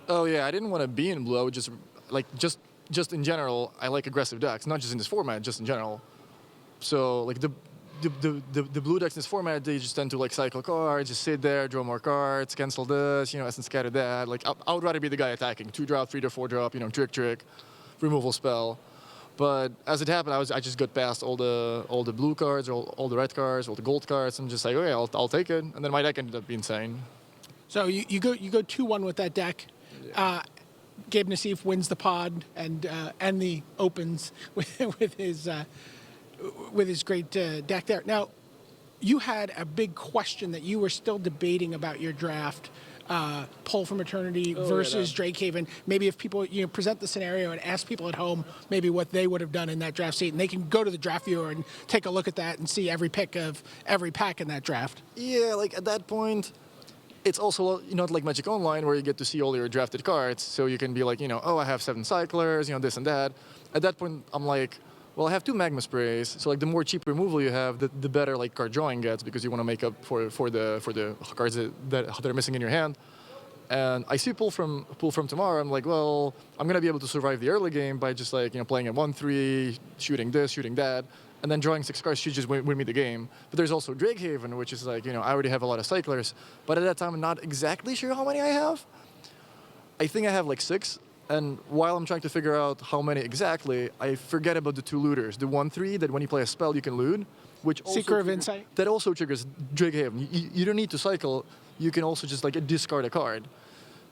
Oh yeah, I didn't want to be in blue. I would just in general, I like aggressive decks, not just in this format, just in general. So like the blue decks in this format, they just tend to like cycle cards, just sit there, draw more cards, cancel this, you know, essence scatter that. Like I would rather be the guy attacking, 2-drop, 3-4 drop, you know, trick, removal spell. But as it happened, I just got past all the blue cards, all the red cards, all the gold cards, and just like, okay, I'll take it. And then my deck ended up being insane. So you go 2-1 with that deck. Yeah. Gabe Nassif wins the pod and the opens with his great deck there. Now, you had a big question that you were still debating about your draft. Pull from Eternity versus Drakehaven. Maybe if people, you know, present the scenario and ask people at home maybe what they would have done in that draft seat, and they can go to the draft viewer and take a look at that and see every pick of every pack in that draft. Yeah, like at that point, it's also not like Magic Online where you get to see all your drafted cards, so you can be like, you know, oh, I have 7 cyclers, you know, this and that. At that point, I'm like, well, I have 2 magma sprays, so like the more cheap removal you have, the better like card drawing gets because you want to make up for the cards that are missing in your hand. And I see pull from tomorrow. I'm like, well, I'm gonna be able to survive the early game by just like, you know, playing at 1-3, shooting this, shooting that, and then drawing 6 cards should just win me the game. But there's also Drakehaven, which is like, you know, I already have a lot of cyclers, but at that time I'm not exactly sure how many I have. I think I have like 6. And while I'm trying to figure out how many exactly, I forget about the 2 looters. The 1/3 that when you play a spell you can loot, which also Seeker of Insight. that also triggers Drakehaven. You don't need to cycle. You can also just like discard a card.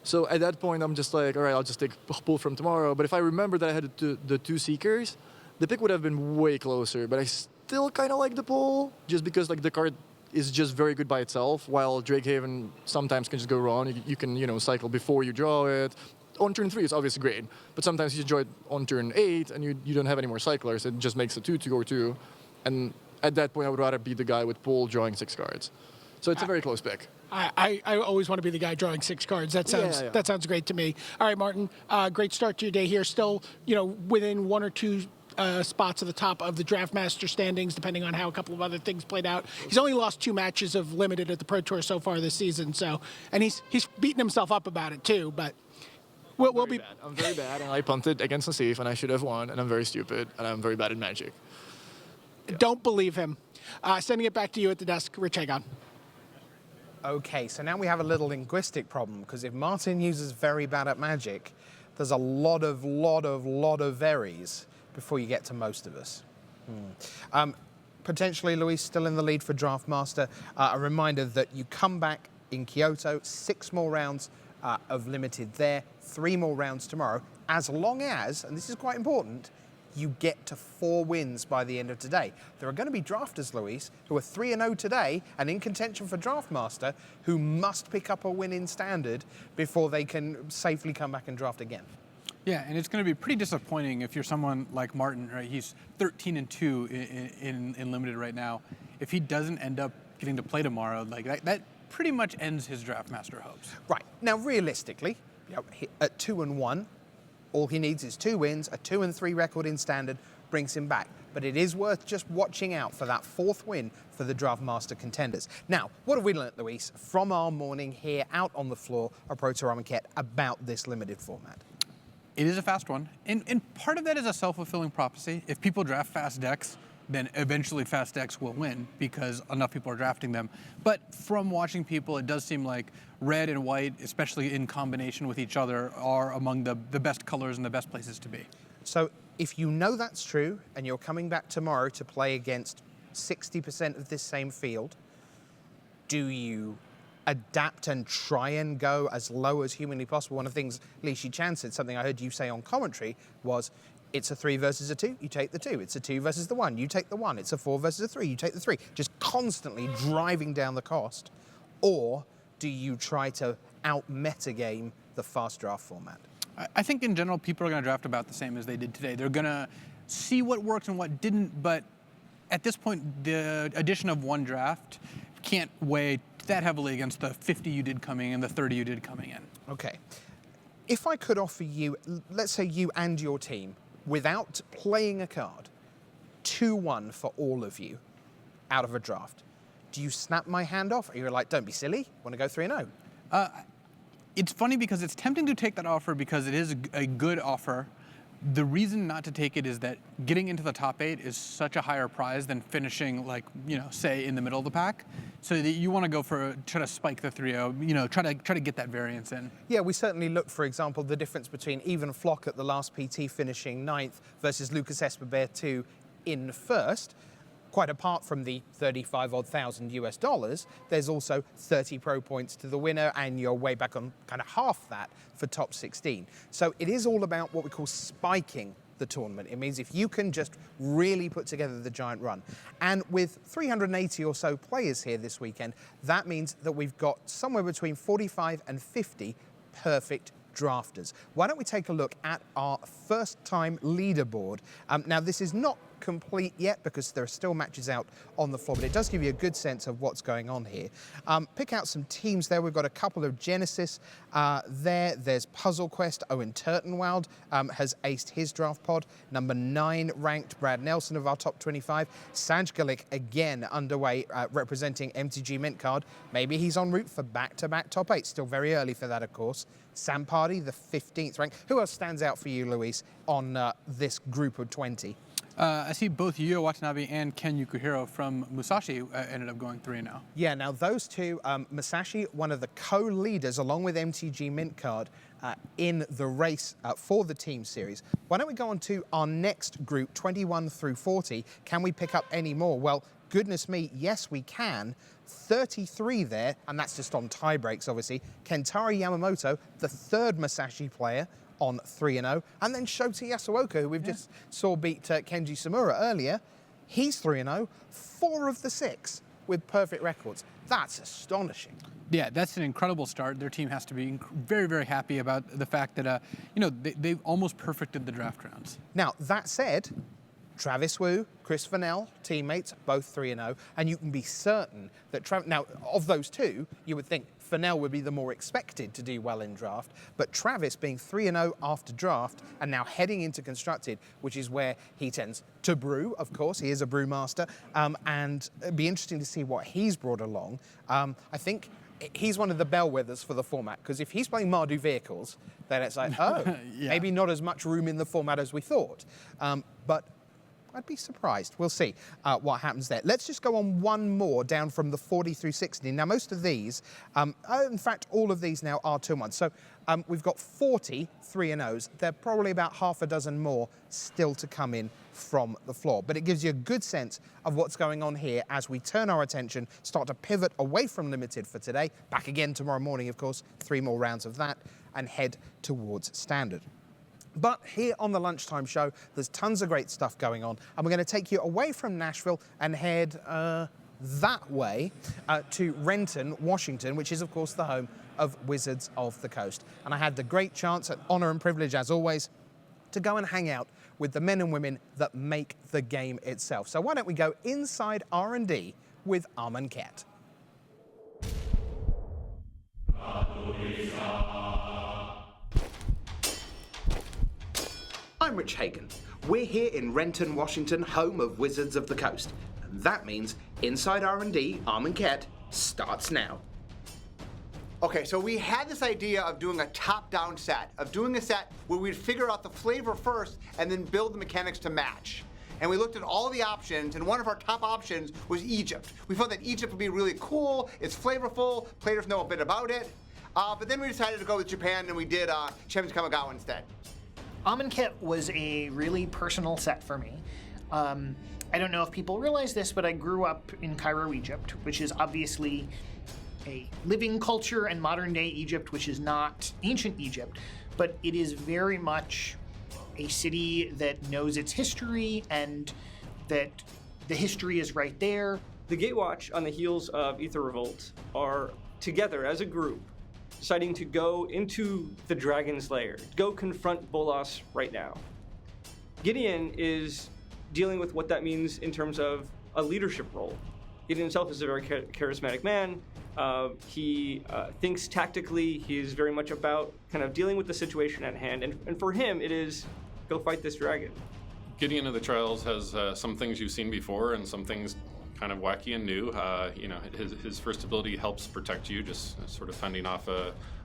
So at that point, I'm just like, all right, I'll just take pull from tomorrow. But if I remember that I had the 2 Seekers, the pick would have been way closer. But I still kind of like the pull, just because like the card is just very good by itself, while Drakehaven sometimes can just go wrong. You can, cycle before you draw it. On turn 3, it's obviously great, but sometimes you draw it on turn 8 and you don't have any more cyclers. It just makes a 2 or 2. And at that point, I would rather be the guy with pull drawing 6 cards. So it's a very close pick. I always want to be the guy drawing 6 cards. That sounds great to me. All right, Martin, great start to your day here. Still, within 1 or 2 spots at the top of the Draft Master standings, depending on how a couple of other things played out. He's only lost 2 matches of limited at the Pro Tour so far this season. So, and he's beaten himself up about it too. But we'll be. Bad. I'm very bad, and I punted against Nassif, and I should have won. And I'm very stupid, and I'm very bad at Magic. Yeah. Don't believe him. Sending it back to you at the desk, Rich Hagon. Okay, so now we have a little linguistic problem, because if Martin uses very bad at Magic, there's a lot of varies before you get to most of us. Potentially, Luis still in the lead for Draft Master. A reminder that you come back in Kyoto, 6 more rounds of limited there, 3 more rounds tomorrow, as long as, and this is quite important, you get to 4 wins by the end of today. There are going to be drafters, Luis, who are 3-0 today and in contention for Draft Master, who must pick up a win in Standard before they can safely come back and draft again. Yeah, and it's going to be pretty disappointing if you're someone like Martin, right? He's 13-2 in limited right now. If he doesn't end up getting to play tomorrow, like that pretty much ends his Draft Master hopes. Right. Now, realistically, at 2-1, all he needs is 2 wins, a 2-3 record in Standard brings him back. But it is worth just watching out for that 4th win for the Draft Master contenders. Now, what have we learnt, Luis, from our morning here out on the floor of Pro Tour Amonkhet about this limited format? It is a fast one, and part of that is a self-fulfilling prophecy. If people draft fast decks, then eventually fast decks will win because enough people are drafting them. But from watching people, it does seem like red and white, especially in combination with each other, are among the best colors and the best places to be. So if you know that's true and you're coming back tomorrow to play against 60% of this same field, do you adapt and try and go as low as humanly possible? One of the things Li Chan said, something I heard you say on commentary, was it's a 3 versus a 2, you take the 2. It's a 2 versus the 1, you take the 1. It's a 4 versus a 3, you take the 3. Just constantly driving down the cost. Or do you try to out-meta game the fast draft format? I think in general, people are going to draft about the same as they did today. They're going to see what worked and what didn't, but at this point, the addition of 1 draft can't weigh that heavily against the 50 you did coming in, the 30 you did coming in. Okay. If I could offer you, let's say you and your team, without playing a card, 2-1 for all of you out of a draft, do you snap my hand off? Or you're like, don't be silly, want to go 3-0? It's funny because it's tempting to take that offer because it is a good offer. The reason not to take it is that getting into the top 8 is such a higher prize than finishing, like, say in the middle of the pack. So that you want to go try to spike the 3-0, try to get that variance in. Yeah, we certainly look, for example, the difference between Even Flock at the last PT finishing 9th versus Lucas Escobar 2 in 1st. Quite apart from the 35,000 US dollars, there's also 30 pro points to the winner, and you're way back on kind of half that for top 16. So it is all about what we call spiking the tournament. It means if you can just really put together the giant run. And with 380 or so players here this weekend, that means that we've got somewhere between 45 and 50 perfect drafters. Why don't we take a look at our first time leaderboard? Now, this is not complete yet because there are still matches out on the floor, but it does give you a good sense of what's going on here. Pick out some teams there. We've got a couple of Genesis there. There's Puzzle Quest. Owen Turtenwald has aced his draft pod. Number 9 ranked Brad Nelson of our top 25. Sanj Galik again underway representing MTG Mint Card. Maybe he's en route for back-to-back top 8. Still very early for that, of course. Sam Pardy, the 15th rank. Who else stands out for you, Luis, on this group of 20? I see both Yuya Watanabe and Ken Yukihiro from Musashi ended up going 3-0. Yeah, now those two, Musashi, one of the co-leaders along with MTG Mint Card in the race for the team series. Why don't we go on to our next group, 21 through 40. Can we pick up any more? Well, goodness me, yes we can. 33 there, and that's just on tie breaks, obviously. Kentaro Yamamoto, the third Musashi player, on 3-0. And then Shota Yasuoka, who we've just saw beat Kenji Samura earlier. He's 3-0, 4 of the 6 with perfect records. That's astonishing. Yeah, that's an incredible start. Their team has to be very, very happy about the fact that, they've almost perfected the draft rounds. Now, that said, Travis Wu, Chris Fennell, teammates, both 3-0, and you can be certain that now, of those two, you would think Fennell would be the more expected to do well in draft, but Travis being 3-0 after draft and now heading into constructed, which is where he tends to brew, of course, he is a brewmaster, and it'd be interesting to see what he's brought along. I think he's one of the bellwethers for the format, because if he's playing Mardu vehicles, then it's like, maybe not as much room in the format as we thought. But I'd be surprised. We'll see what happens there. Let's just go on one more down from the 40 through 60. Now, most of these, in fact, all of these now are 2-1. So we've got 40 3-0s. There are probably about half a dozen more still to come in from the floor. But it gives you a good sense of what's going on here as we turn our attention, start to pivot away from Limited for today. Back again tomorrow morning, of course, 3 more rounds of that, and head towards Standard. But here on the Lunchtime Show, there's tons of great stuff going on, and we're going to take you away from Nashville and head that way to Renton, Washington, which is, of course, the home of Wizards of the Coast. And I had the great chance, and honor and privilege, as always, to go and hang out with the men and women that make the game itself. So why don't we go inside R&D with Amonkhet. I'm Rich Hagan. We're here in Renton, Washington, home of Wizards of the Coast. And that means Inside R&D, Amonkhet, starts now. Okay, so we had this idea of doing a top-down set, of doing a set where we'd figure out the flavor first and then build the mechanics to match. And we looked at all the options, and one of our top options was Egypt. We thought that Egypt would be really cool, it's flavorful, players know a bit about it. But then we decided to go with Japan, and we did Champions Kamigawa instead. Amonkhet was a really personal set for me. I don't know if people realize this, but I grew up in Cairo, Egypt, which is obviously a living culture, and modern-day Egypt, which is not ancient Egypt, but it is very much a city that knows its history, and that the history is right there. The Gatewatch, on the heels of Aether Revolt, are together as a group, deciding to go into the Dragon's Lair, go confront Bolas right now. Gideon is dealing with what that means in terms of a leadership role. Gideon himself is a very charismatic man. He thinks tactically. He's very much about kind of dealing with the situation at hand. And for him, it is go fight this dragon. Gideon of the Trials has some things you've seen before and some things kind of wacky and new. His first ability helps protect you, just sort of fending off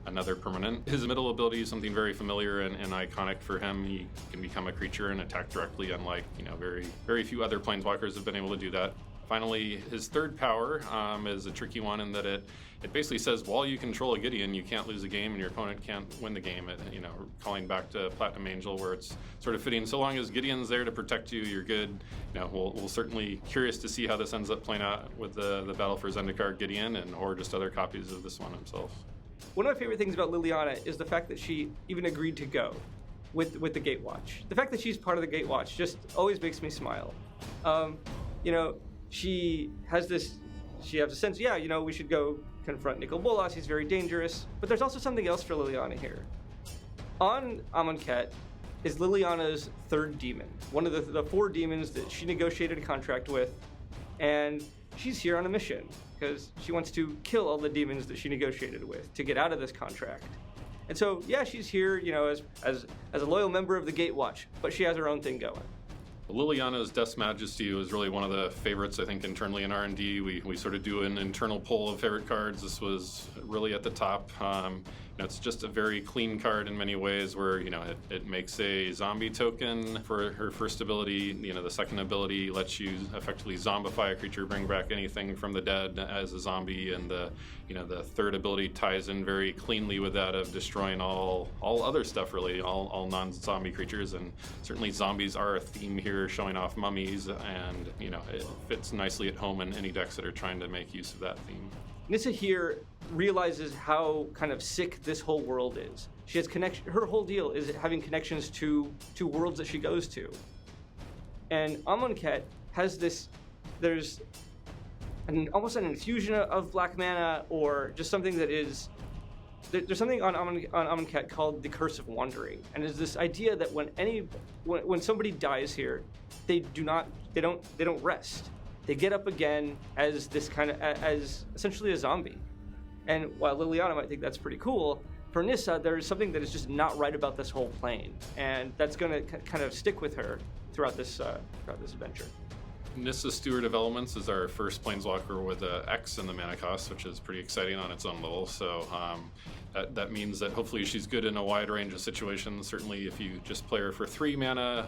another permanent. His middle ability is something very familiar and iconic for him. He can become a creature and attack directly, unlike very few other planeswalkers have been able to do that. Finally, his third power is a tricky one in that it basically says while you control a Gideon, you can't lose a game and your opponent can't win the game. Calling back to Platinum Angel, where it's sort of fitting. So long as Gideon's there to protect you, you're good. We'll certainly curious to see how this ends up playing out with the Battle for Zendikar Gideon or just other copies of this one himself. One of my favorite things about Liliana is the fact that she even agreed to go with the Gatewatch. The fact that she's part of the Gatewatch just always makes me smile. She has a sense, we should go confront Nicol Bolas, he's very dangerous. But there's also something else for Liliana here. On Amonkhet is Liliana's third demon, one of the 4 demons that she negotiated a contract with, and she's here on a mission because she wants to kill all the demons that she negotiated with to get out of this contract. And so, she's here, as a loyal member of the Gatewatch, but she has her own thing going. Liliana's Death's Majesty was really one of the favorites, I think, internally in R&D. We sort of do an internal poll of favorite cards. This was really at the top. It's just a very clean card in many ways where, it makes a zombie token for her first ability. The second ability lets you effectively zombify a creature, bring back anything from the dead as a zombie, and the third ability ties in very cleanly with that of destroying all other stuff, really, all non-zombie creatures. And certainly zombies are a theme here, showing off mummies, and, it fits nicely at home in any decks that are trying to make use of that theme. Nissa here realizes how kind of sick this whole world is. She has her whole deal is having connections to worlds that she goes to. And Amonkhet has there's almost an infusion of black mana, or just something that is, there's something on Amonkhet called the Curse of Wandering. And it's this idea that when somebody dies here, they don't rest. They get up again as this as essentially a zombie. And while Liliana might think that's pretty cool, for Nissa, there is something that is just not right about this whole plane. And that's going to kind of stick with her throughout this adventure. Nissa Steward of Elements is our first Planeswalker with an X in the mana cost, which is pretty exciting on its own level. So that means that hopefully she's good in a wide range of situations. Certainly if you just play her for 3 mana,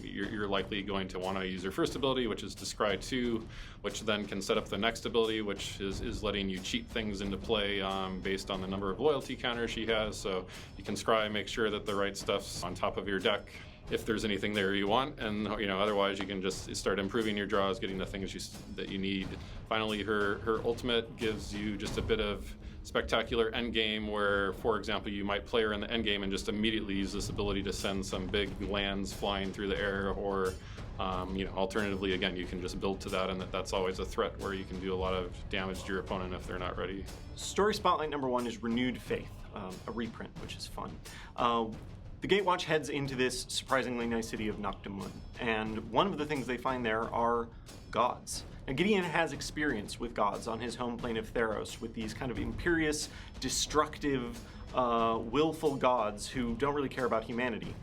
you're likely going to want to use her first ability, which is to Scry 2, which then can set up the next ability, which is letting you cheat things into play based on the number of loyalty counters she has. So you can Scry, make sure that the right stuff's on top of your deck, if there's anything there you want, and otherwise you can just start improving your draws, getting the things that you need. Finally, her ultimate gives you just a bit of spectacular endgame where, for example, you might play her in the endgame and just immediately use this ability to send some big lands flying through the air, or alternatively, again, you can just build to that, and that's always a threat where you can do a lot of damage to your opponent if they're not ready. Story Spotlight number 1 is Renewed Faith, a reprint, which is fun. The Gatewatch heads into this surprisingly nice city of Noctimun, and one of the things they find there are gods. Now, Gideon has experience with gods on his home plane of Theros, with these kind of imperious, destructive, willful gods who don't really care about humanity.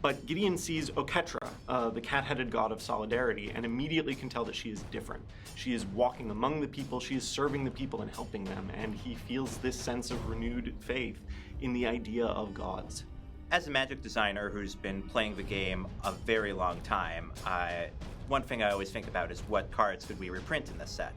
But Gideon sees Oketra, the cat-headed god of solidarity, and immediately can tell that she is different. She is walking among the people, she is serving the people and helping them, and he feels this sense of renewed faith in the idea of gods. As a Magic designer who's been playing the game a very long time, one thing I always think about is what cards could we reprint in this set.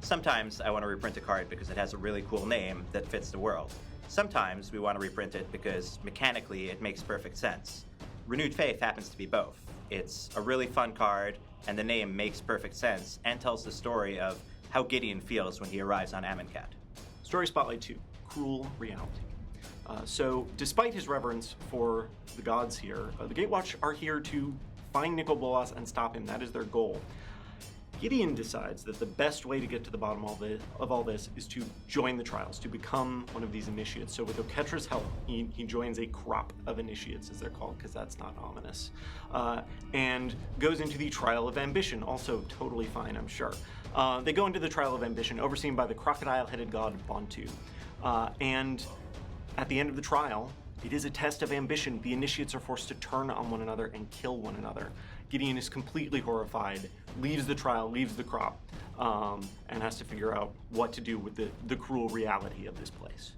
Sometimes I want to reprint a card because it has a really cool name that fits the world. Sometimes we want to reprint it because mechanically it makes perfect sense. Renewed Faith happens to be both. It's a really fun card, and the name makes perfect sense and tells the story of how Gideon feels when he arrives on Amonkhet. Story Spotlight 2, Cruel Reality. So, despite his reverence for the gods here, the Gatewatch are here to find Nicol Bolas and stop him. That is their goal. Gideon decides that the best way to get to the bottom of all this is to join the trials, to become one of these initiates. So with Oketra's help, he joins a crop of initiates, as they're called, because that's not ominous, and goes into the Trial of Ambition, also totally fine, I'm sure. They go into the Trial of Ambition, overseen by the crocodile-headed god Bontu, and at the end of the trial, it is a test of ambition. The initiates are forced to turn on one another and kill one another. Gideon is completely horrified, leaves the trial, leaves the crop, and has to figure out what to do with the cruel reality of this place.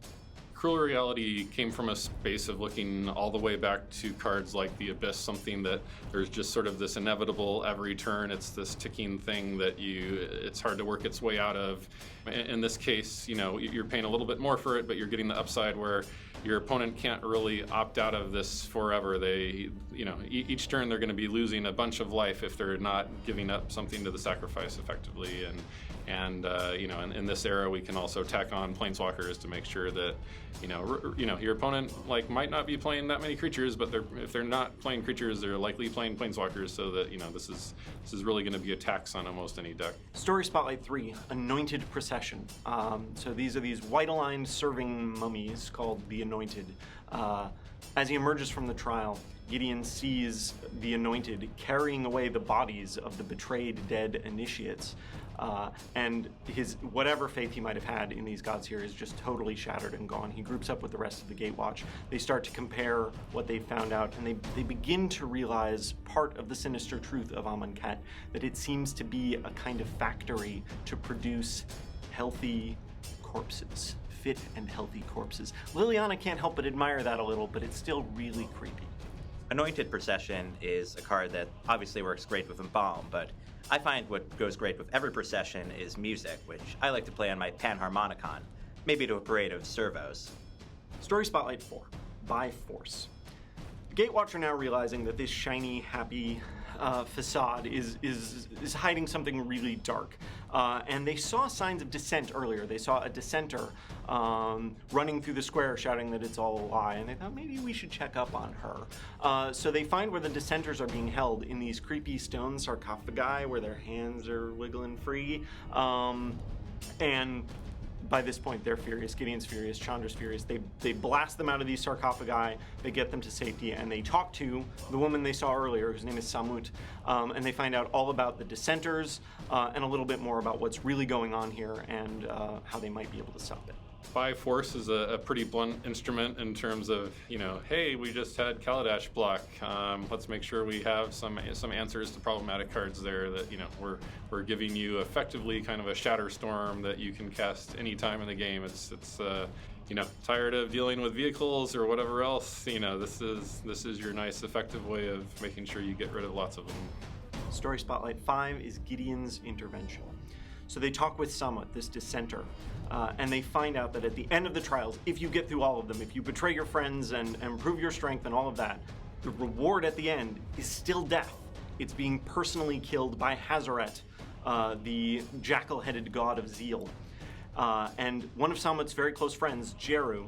Cruel Reality came from a space of looking all the way back to cards like the Abyss, something that there's just sort of this inevitable every turn. It's this ticking thing that it's hard to work its way out of. In this case, you're paying a little bit more for it, but you're getting the upside where your opponent can't really opt out of this forever. Each turn they're going to be losing a bunch of life if they're not giving up something to the sacrifice effectively. And in this era, we can also tack on planeswalkers to make sure that your opponent might not be playing that many creatures, but if they're not playing creatures, they're likely playing planeswalkers. So that this is really going to be a tax on almost any deck. Story Spotlight 3, Anointed Procession. So these are these white-aligned serving mummies called the Anointed. As he emerges from the trial, Gideon sees the Anointed carrying away the bodies of the betrayed dead initiates. And his whatever faith he might have had in these gods here is just totally shattered and gone. He groups up with the rest of the Gatewatch. They start to compare what they found out, and they begin to realize part of the sinister truth of Amonkhet, that it seems to be a kind of factory to produce healthy corpses, fit and healthy corpses. Liliana can't help but admire that a little, but it's still really creepy. Anointed Procession is a card that obviously works great with Embalm, but I find what goes great with every procession is music, which I like to play on my Panharmonicon, maybe to a parade of servos. Story Spotlight 4, by Force. The Gatewatch are now realizing that this shiny, happy facade is hiding something really dark. And they saw signs of dissent earlier. They saw a dissenter running through the square shouting that it's all a lie, and they thought maybe we should check up on her. So they find where the dissenters are being held in these creepy stone sarcophagi where their hands are wiggling free. And by this point, they're furious. Gideon's furious. Chandra's furious. They blast them out of these sarcophagi. They get them to safety, and they talk to the woman they saw earlier, whose name is Samut, and they find out all about the dissenters and a little bit more about what's really going on here and how they might be able to stop it. By Force is a pretty blunt instrument in terms of, hey, we just had Kaladesh block. Let's make sure we have some answers to problematic cards there that, we're giving you effectively kind of a Shatter Storm that you can cast any time in the game. It's tired of dealing with vehicles or whatever else. This is your nice effective way of making sure you get rid of lots of them. Story Spotlight 5 is Gideon's intervention. So they talk with Samut, this dissenter, and they find out that at the end of the trials, if you get through all of them, if you betray your friends and prove your strength and all of that, the reward at the end is still death. It's being personally killed by Hazaret, the jackal-headed god of zeal. And one of Samut's very close friends, Jeru,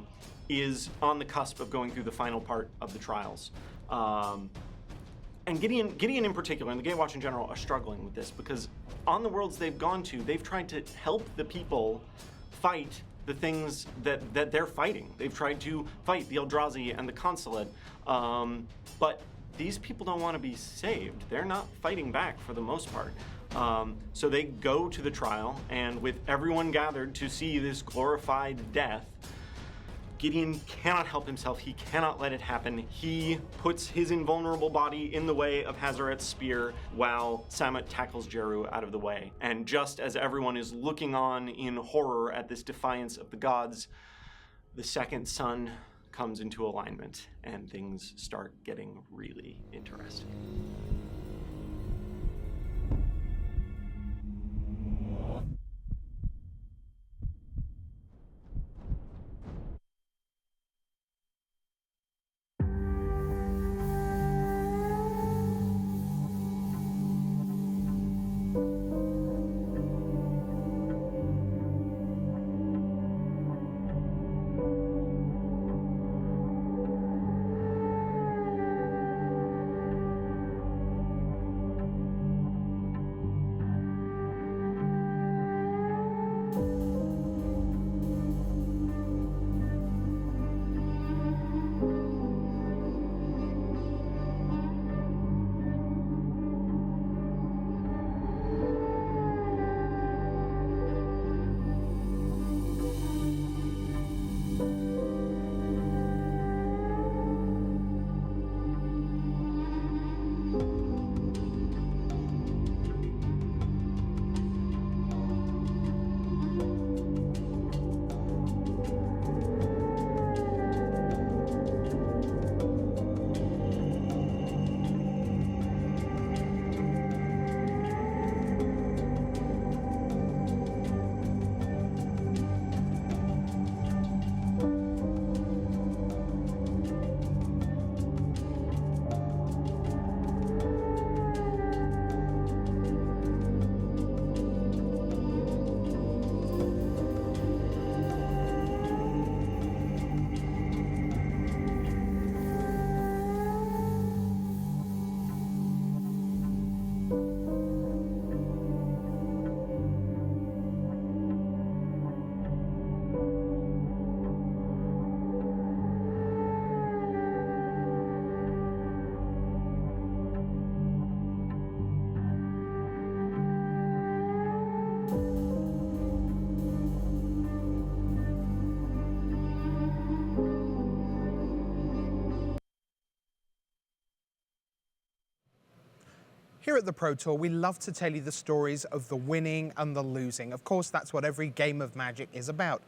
is on the cusp of going through the final part of the trials. And Gideon in particular, and the Gatewatch in general, are struggling with this because on the worlds they've gone to, they've tried to help the people fight the things that they're fighting. They've tried to fight the Eldrazi and the Consulate, but these people don't want to be saved. They're not fighting back for the most part. So they go to the trial, and with everyone gathered to see this glorified death, Gideon cannot help himself. He cannot let it happen. He puts his invulnerable body in the way of Hazaret's spear while Samut tackles Jeru out of the way. And just as everyone is looking on in horror at this defiance of the gods, the second sun comes into alignment and things start getting really interesting. Here at the Pro Tour, we love to tell you the stories of the winning and the losing. Of course, that's what every game of Magic is about.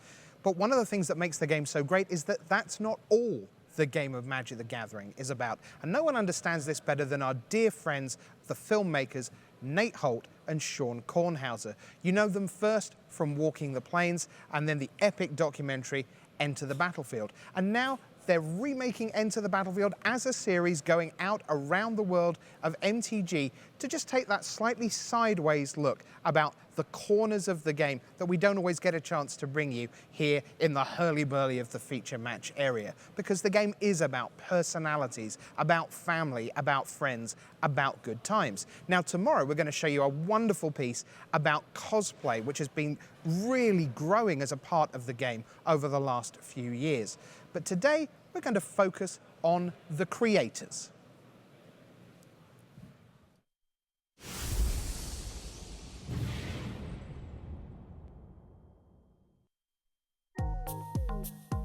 But one of the things that makes the game so great is that that's not all the game of Magic the Gathering is about. And no one understands this better than our dear friends, the filmmakers, Nate Holt and Sean Kornhauser. You know them first from Walking the Plains and then the epic documentary Enter the Battlefield. And now they're remaking Enter the Battlefield as a series going out around the world of MTG to just take that slightly sideways look about the corners of the game that we don't always get a chance to bring you here in the hurly-burly of the feature match area. Because the game is about personalities, about family, about friends, about good times. Now tomorrow we're going to show you a wonderful piece about cosplay, which has been really growing as a part of the game over the last few years. But today, we're going to focus on the creators.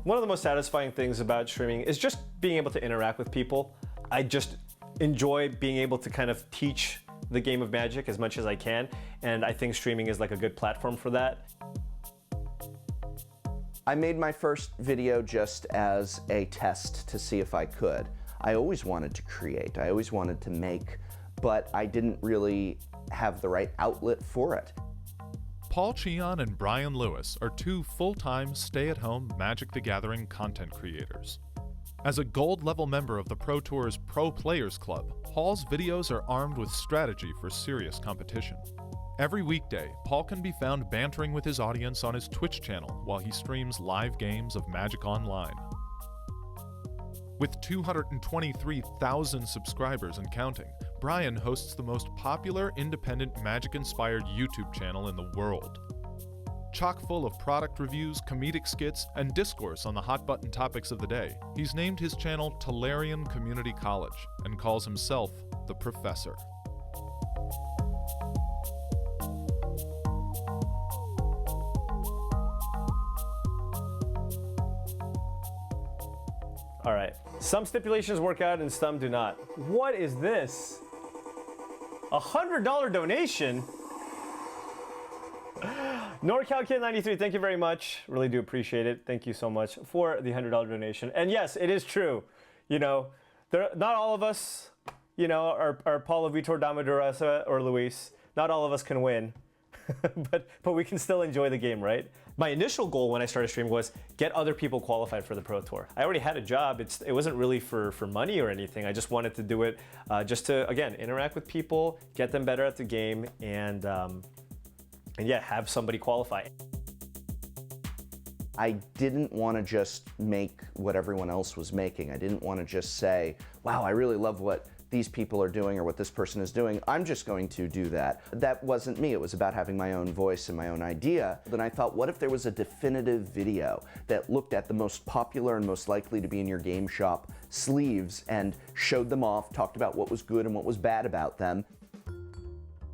One of the most satisfying things about streaming is just being able to interact with people. I just enjoy being able to kind of teach the game of Magic as much as I can, and I think streaming is like a good platform for that. I made my first video just as a test to see if I could. I always wanted to create, I always wanted to make, but I didn't really have the right outlet for it. Paul Cheon and Brian Lewis are two full-time, stay-at-home Magic the Gathering content creators. As a gold-level member of the Pro Tour's Pro Players Club, Paul's videos are armed with strategy for serious competition. Every weekday, Paul can be found bantering with his audience on his Twitch channel while he streams live games of Magic Online. With 223,000 subscribers and counting, Brian hosts the most popular independent Magic-inspired YouTube channel in the world. Chock full of product reviews, comedic skits, and discourse on the hot-button topics of the day, he's named his channel Tolarian Community College and calls himself the Professor. All right, some stipulations work out and some do not. What is this? $100 donation? NorCal Kid 93, thank you very much. Really do appreciate it. Thank you so much for the $100 donation. And yes, it is true. You know, not all of us, you know, are Paulo Vitor Damadurosa or Luis. Not all of us can win, but we can still enjoy the game, right? My initial goal when I started streaming was get other people qualified for the Pro Tour. I already had a job. It wasn't really for money or anything. I just wanted to do it just to, again, interact with people, get them better at the game, and yeah, have somebody qualify. I didn't want to just make what everyone else was making. I didn't want to just say, wow, I really love what these people are doing or what this person is doing. I'm just going to do that. That wasn't me. It was about having my own voice and my own idea. Then I thought, what if there was a definitive video that looked at the most popular and most likely to be in your game shop sleeves and showed them off, talked about what was good and what was bad about them.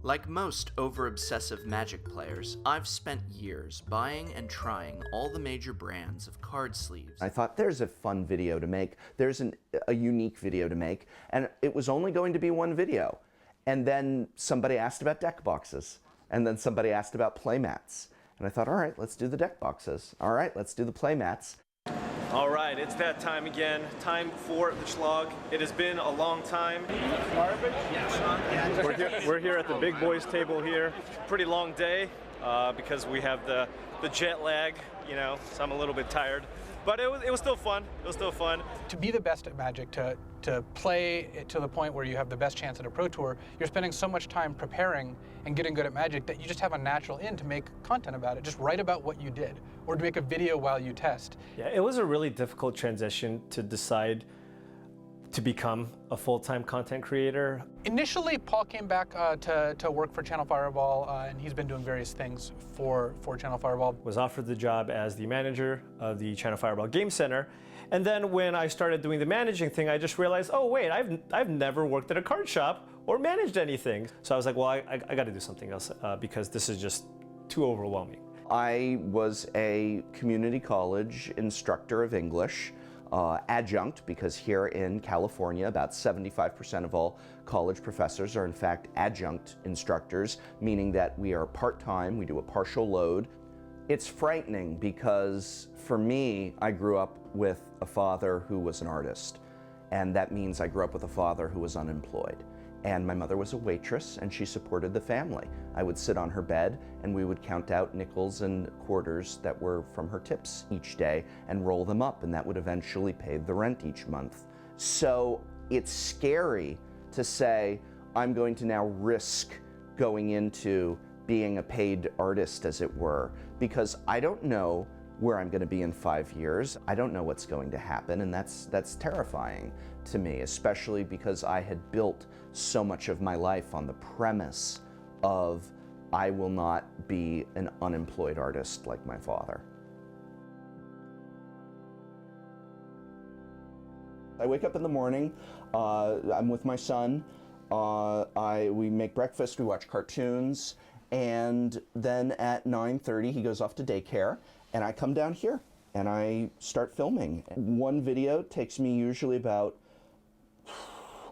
Like most over-obsessive Magic players, I've spent years buying and trying all the major brands of card sleeves. I thought, there's a fun video to make, there's a unique video to make, and it was only going to be one video. And then somebody asked about deck boxes, and then somebody asked about playmats. And I thought, all right, let's do the deck boxes. All right, let's do the playmats. All right, it's that time again. Time for the Schlog. It has been a long time. We're here at the big boys table here. Pretty long day because we have the jet lag, you know, so I'm a little bit tired. But it was still fun. It was still fun. To be the best at Magic, to play it to the point where you have the best chance at a Pro Tour, you're spending so much time preparing and getting good at Magic that you just have a natural in to make content about it. Just write about what you did, or to make a video while you test. Yeah, it was a really difficult transition to decide to become a full-time content creator. Initially, Paul came back to work for Channel Fireball, and he's been doing various things for Channel Fireball. Was offered the job as the manager of the Channel Fireball Game Center. And then when I started doing the managing thing, I just realized, oh wait, I've never worked at a card shop or managed anything. So I was like, well, I got to do something else because this is just too overwhelming. I was a community college instructor of English, adjunct, because here in California, about 75% of all college professors are in fact adjunct instructors, meaning that we are part-time, we do a partial load. It's frightening because for me, I grew up with a father who was an artist. And that means I grew up with a father who was unemployed. And my mother was a waitress and she supported the family. I would sit on her bed and we would count out nickels and quarters that were from her tips each day and roll them up, and that would eventually pay the rent each month. So it's scary to say, I'm going to now risk going into being a paid artist, as it were, because I don't know where I'm going to be in 5 years. I don't know what's going to happen, and that's terrifying to me, especially because I had built so much of my life on the premise of I will not be an unemployed artist like my father. I wake up in the morning, I'm with my son, we make breakfast, we watch cartoons, and then at 9:30 he goes off to daycare, and I come down here and I start filming. One video takes me usually about,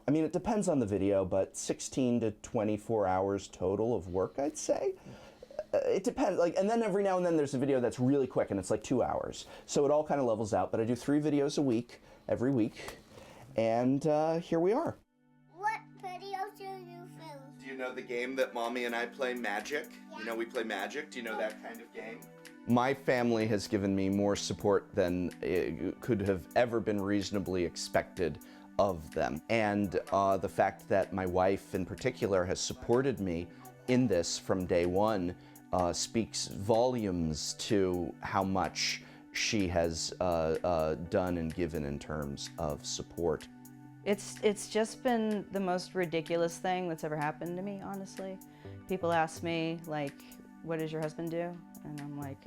I mean, it depends on the video, but 16 to 24 hours total of work, I'd say. It depends, and then every now and then there's a video that's really quick and it's like 2 hours. So it all kind of levels out, but I do 3 videos a week, every week, and here we are. What videos do you film? Do you know the game that Mommy and I play, Magic? Yeah. You know we play Magic? Do you know that kind of game? My family has given me more support than could have ever been reasonably expected of them. And the fact that my wife in particular has supported me in this from day one speaks volumes to how much she has done and given in terms of support. It's just been the most ridiculous thing that's ever happened to me, honestly. People ask me, like, what does your husband do? And I'm like,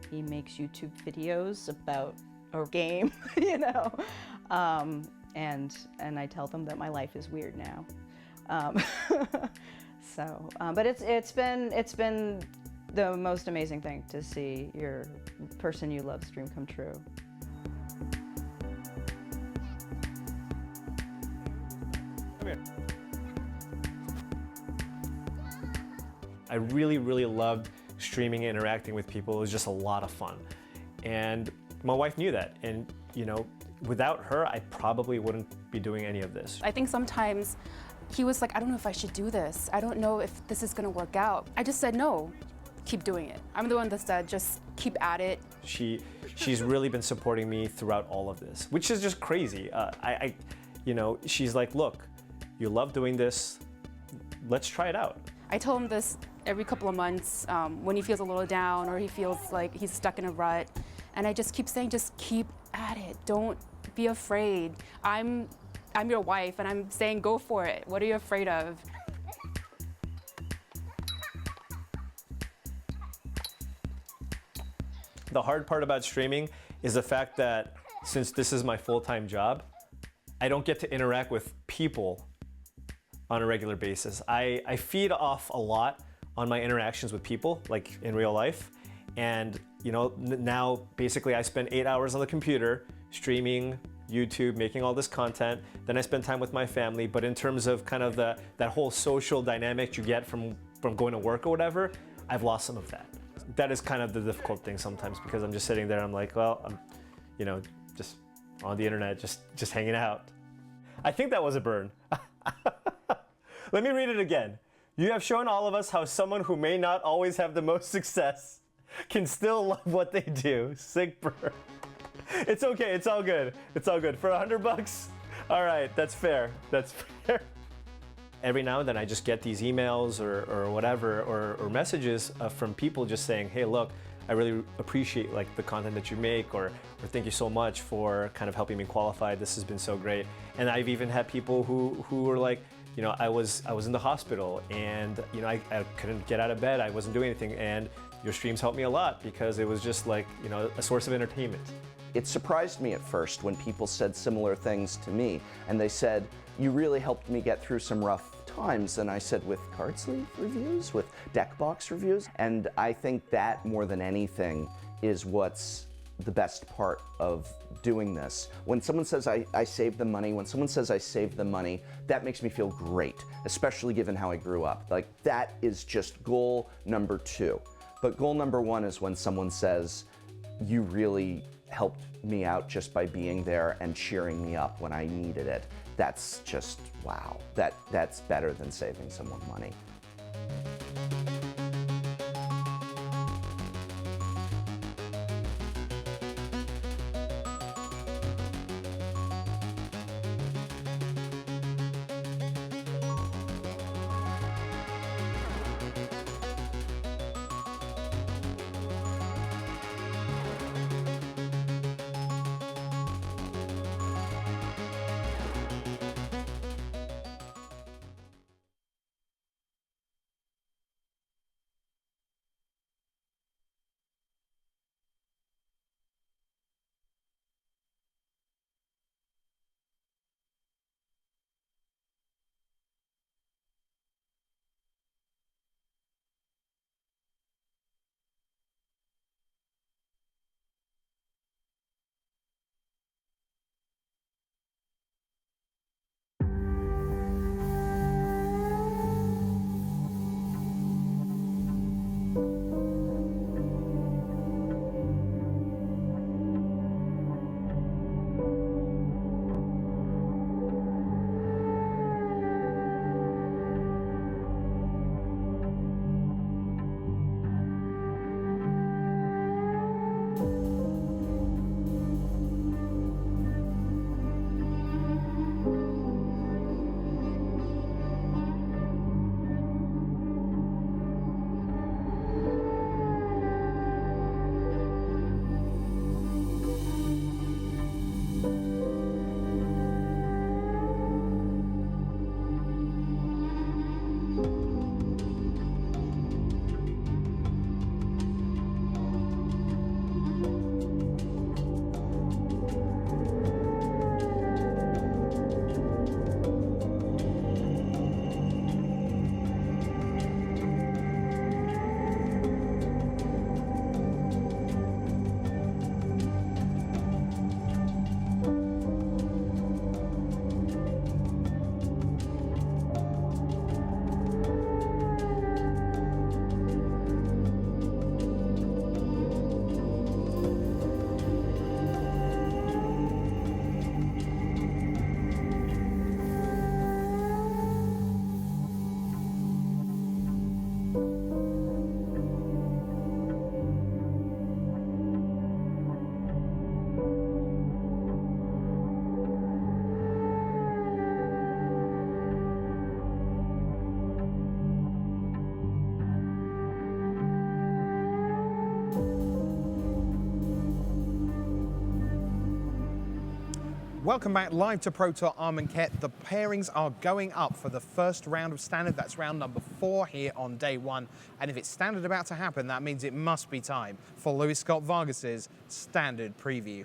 he makes YouTube videos about a game, you know? And I tell them that my life is weird now. But it's been the most amazing thing to see your person you love's dream come true. Come here. I really, really loved streaming and interacting with people. It was just a lot of fun. And my wife knew that. And, you know, without her, I probably wouldn't be doing any of this. I think sometimes he was like, I don't know if I should do this. I don't know if this is gonna work out. I just said, no, keep doing it. I'm the one that said, just keep at it. She's really been supporting me throughout all of this, which is just crazy. You know, she's like, look, you love doing this, let's try it out. I tell him this every couple of months when he feels a little down or he feels like he's stuck in a rut. And I just keep saying, just keep at it. Don't be afraid. I'm your wife and I'm saying go for it. What are you afraid of? The hard part about streaming is the fact that since this is my full-time job, I don't get to interact with people on a regular basis. I feed off a lot on my interactions with people, like in real life. And you know, now basically I spend 8 hours on the computer streaming YouTube, making all this content. Then I spend time with my family. But in terms of kind of that whole social dynamic you get from going to work or whatever, I've lost some of that. That is kind of the difficult thing sometimes because I'm just sitting there. I'm like, well, I'm, you know, just on the internet, just hanging out. I think that was a burn. Let me read it again. You have shown all of us how someone who may not always have the most success can still love what they do. Sick burn. It's okay, it's all good. It's all good. For $100, all right, that's fair. That's fair. Every now and then I just get these emails or whatever, or messages from people just saying, hey, look, I really appreciate like the content that you make, or thank you so much for kind of helping me qualify. This has been so great. And I've even had people who were like, you know, I was in the hospital and, you know, I couldn't get out of bed. I wasn't doing anything. And your streams helped me a lot because it was just like, you know, a source of entertainment. It surprised me at first when people said similar things to me, and they said, you really helped me get through some rough times. And I said, with card sleeve reviews, with deck box reviews? And I think that more than anything is what's the best part of doing this. When someone says I saved them money, when someone says I saved them money, that makes me feel great, especially given how I grew up. Like, that is just goal number 2. But goal number one is when someone says, you really helped me out just by being there and cheering me up when I needed it. That's just, wow. That's better than saving someone money. Welcome back live to Pro Tour Amonkhet. The pairings are going up for the first round of standard. That's round number 4 here on day 1. And if it's standard about to happen, that means it must be time for Luis Scott Vargas's standard preview.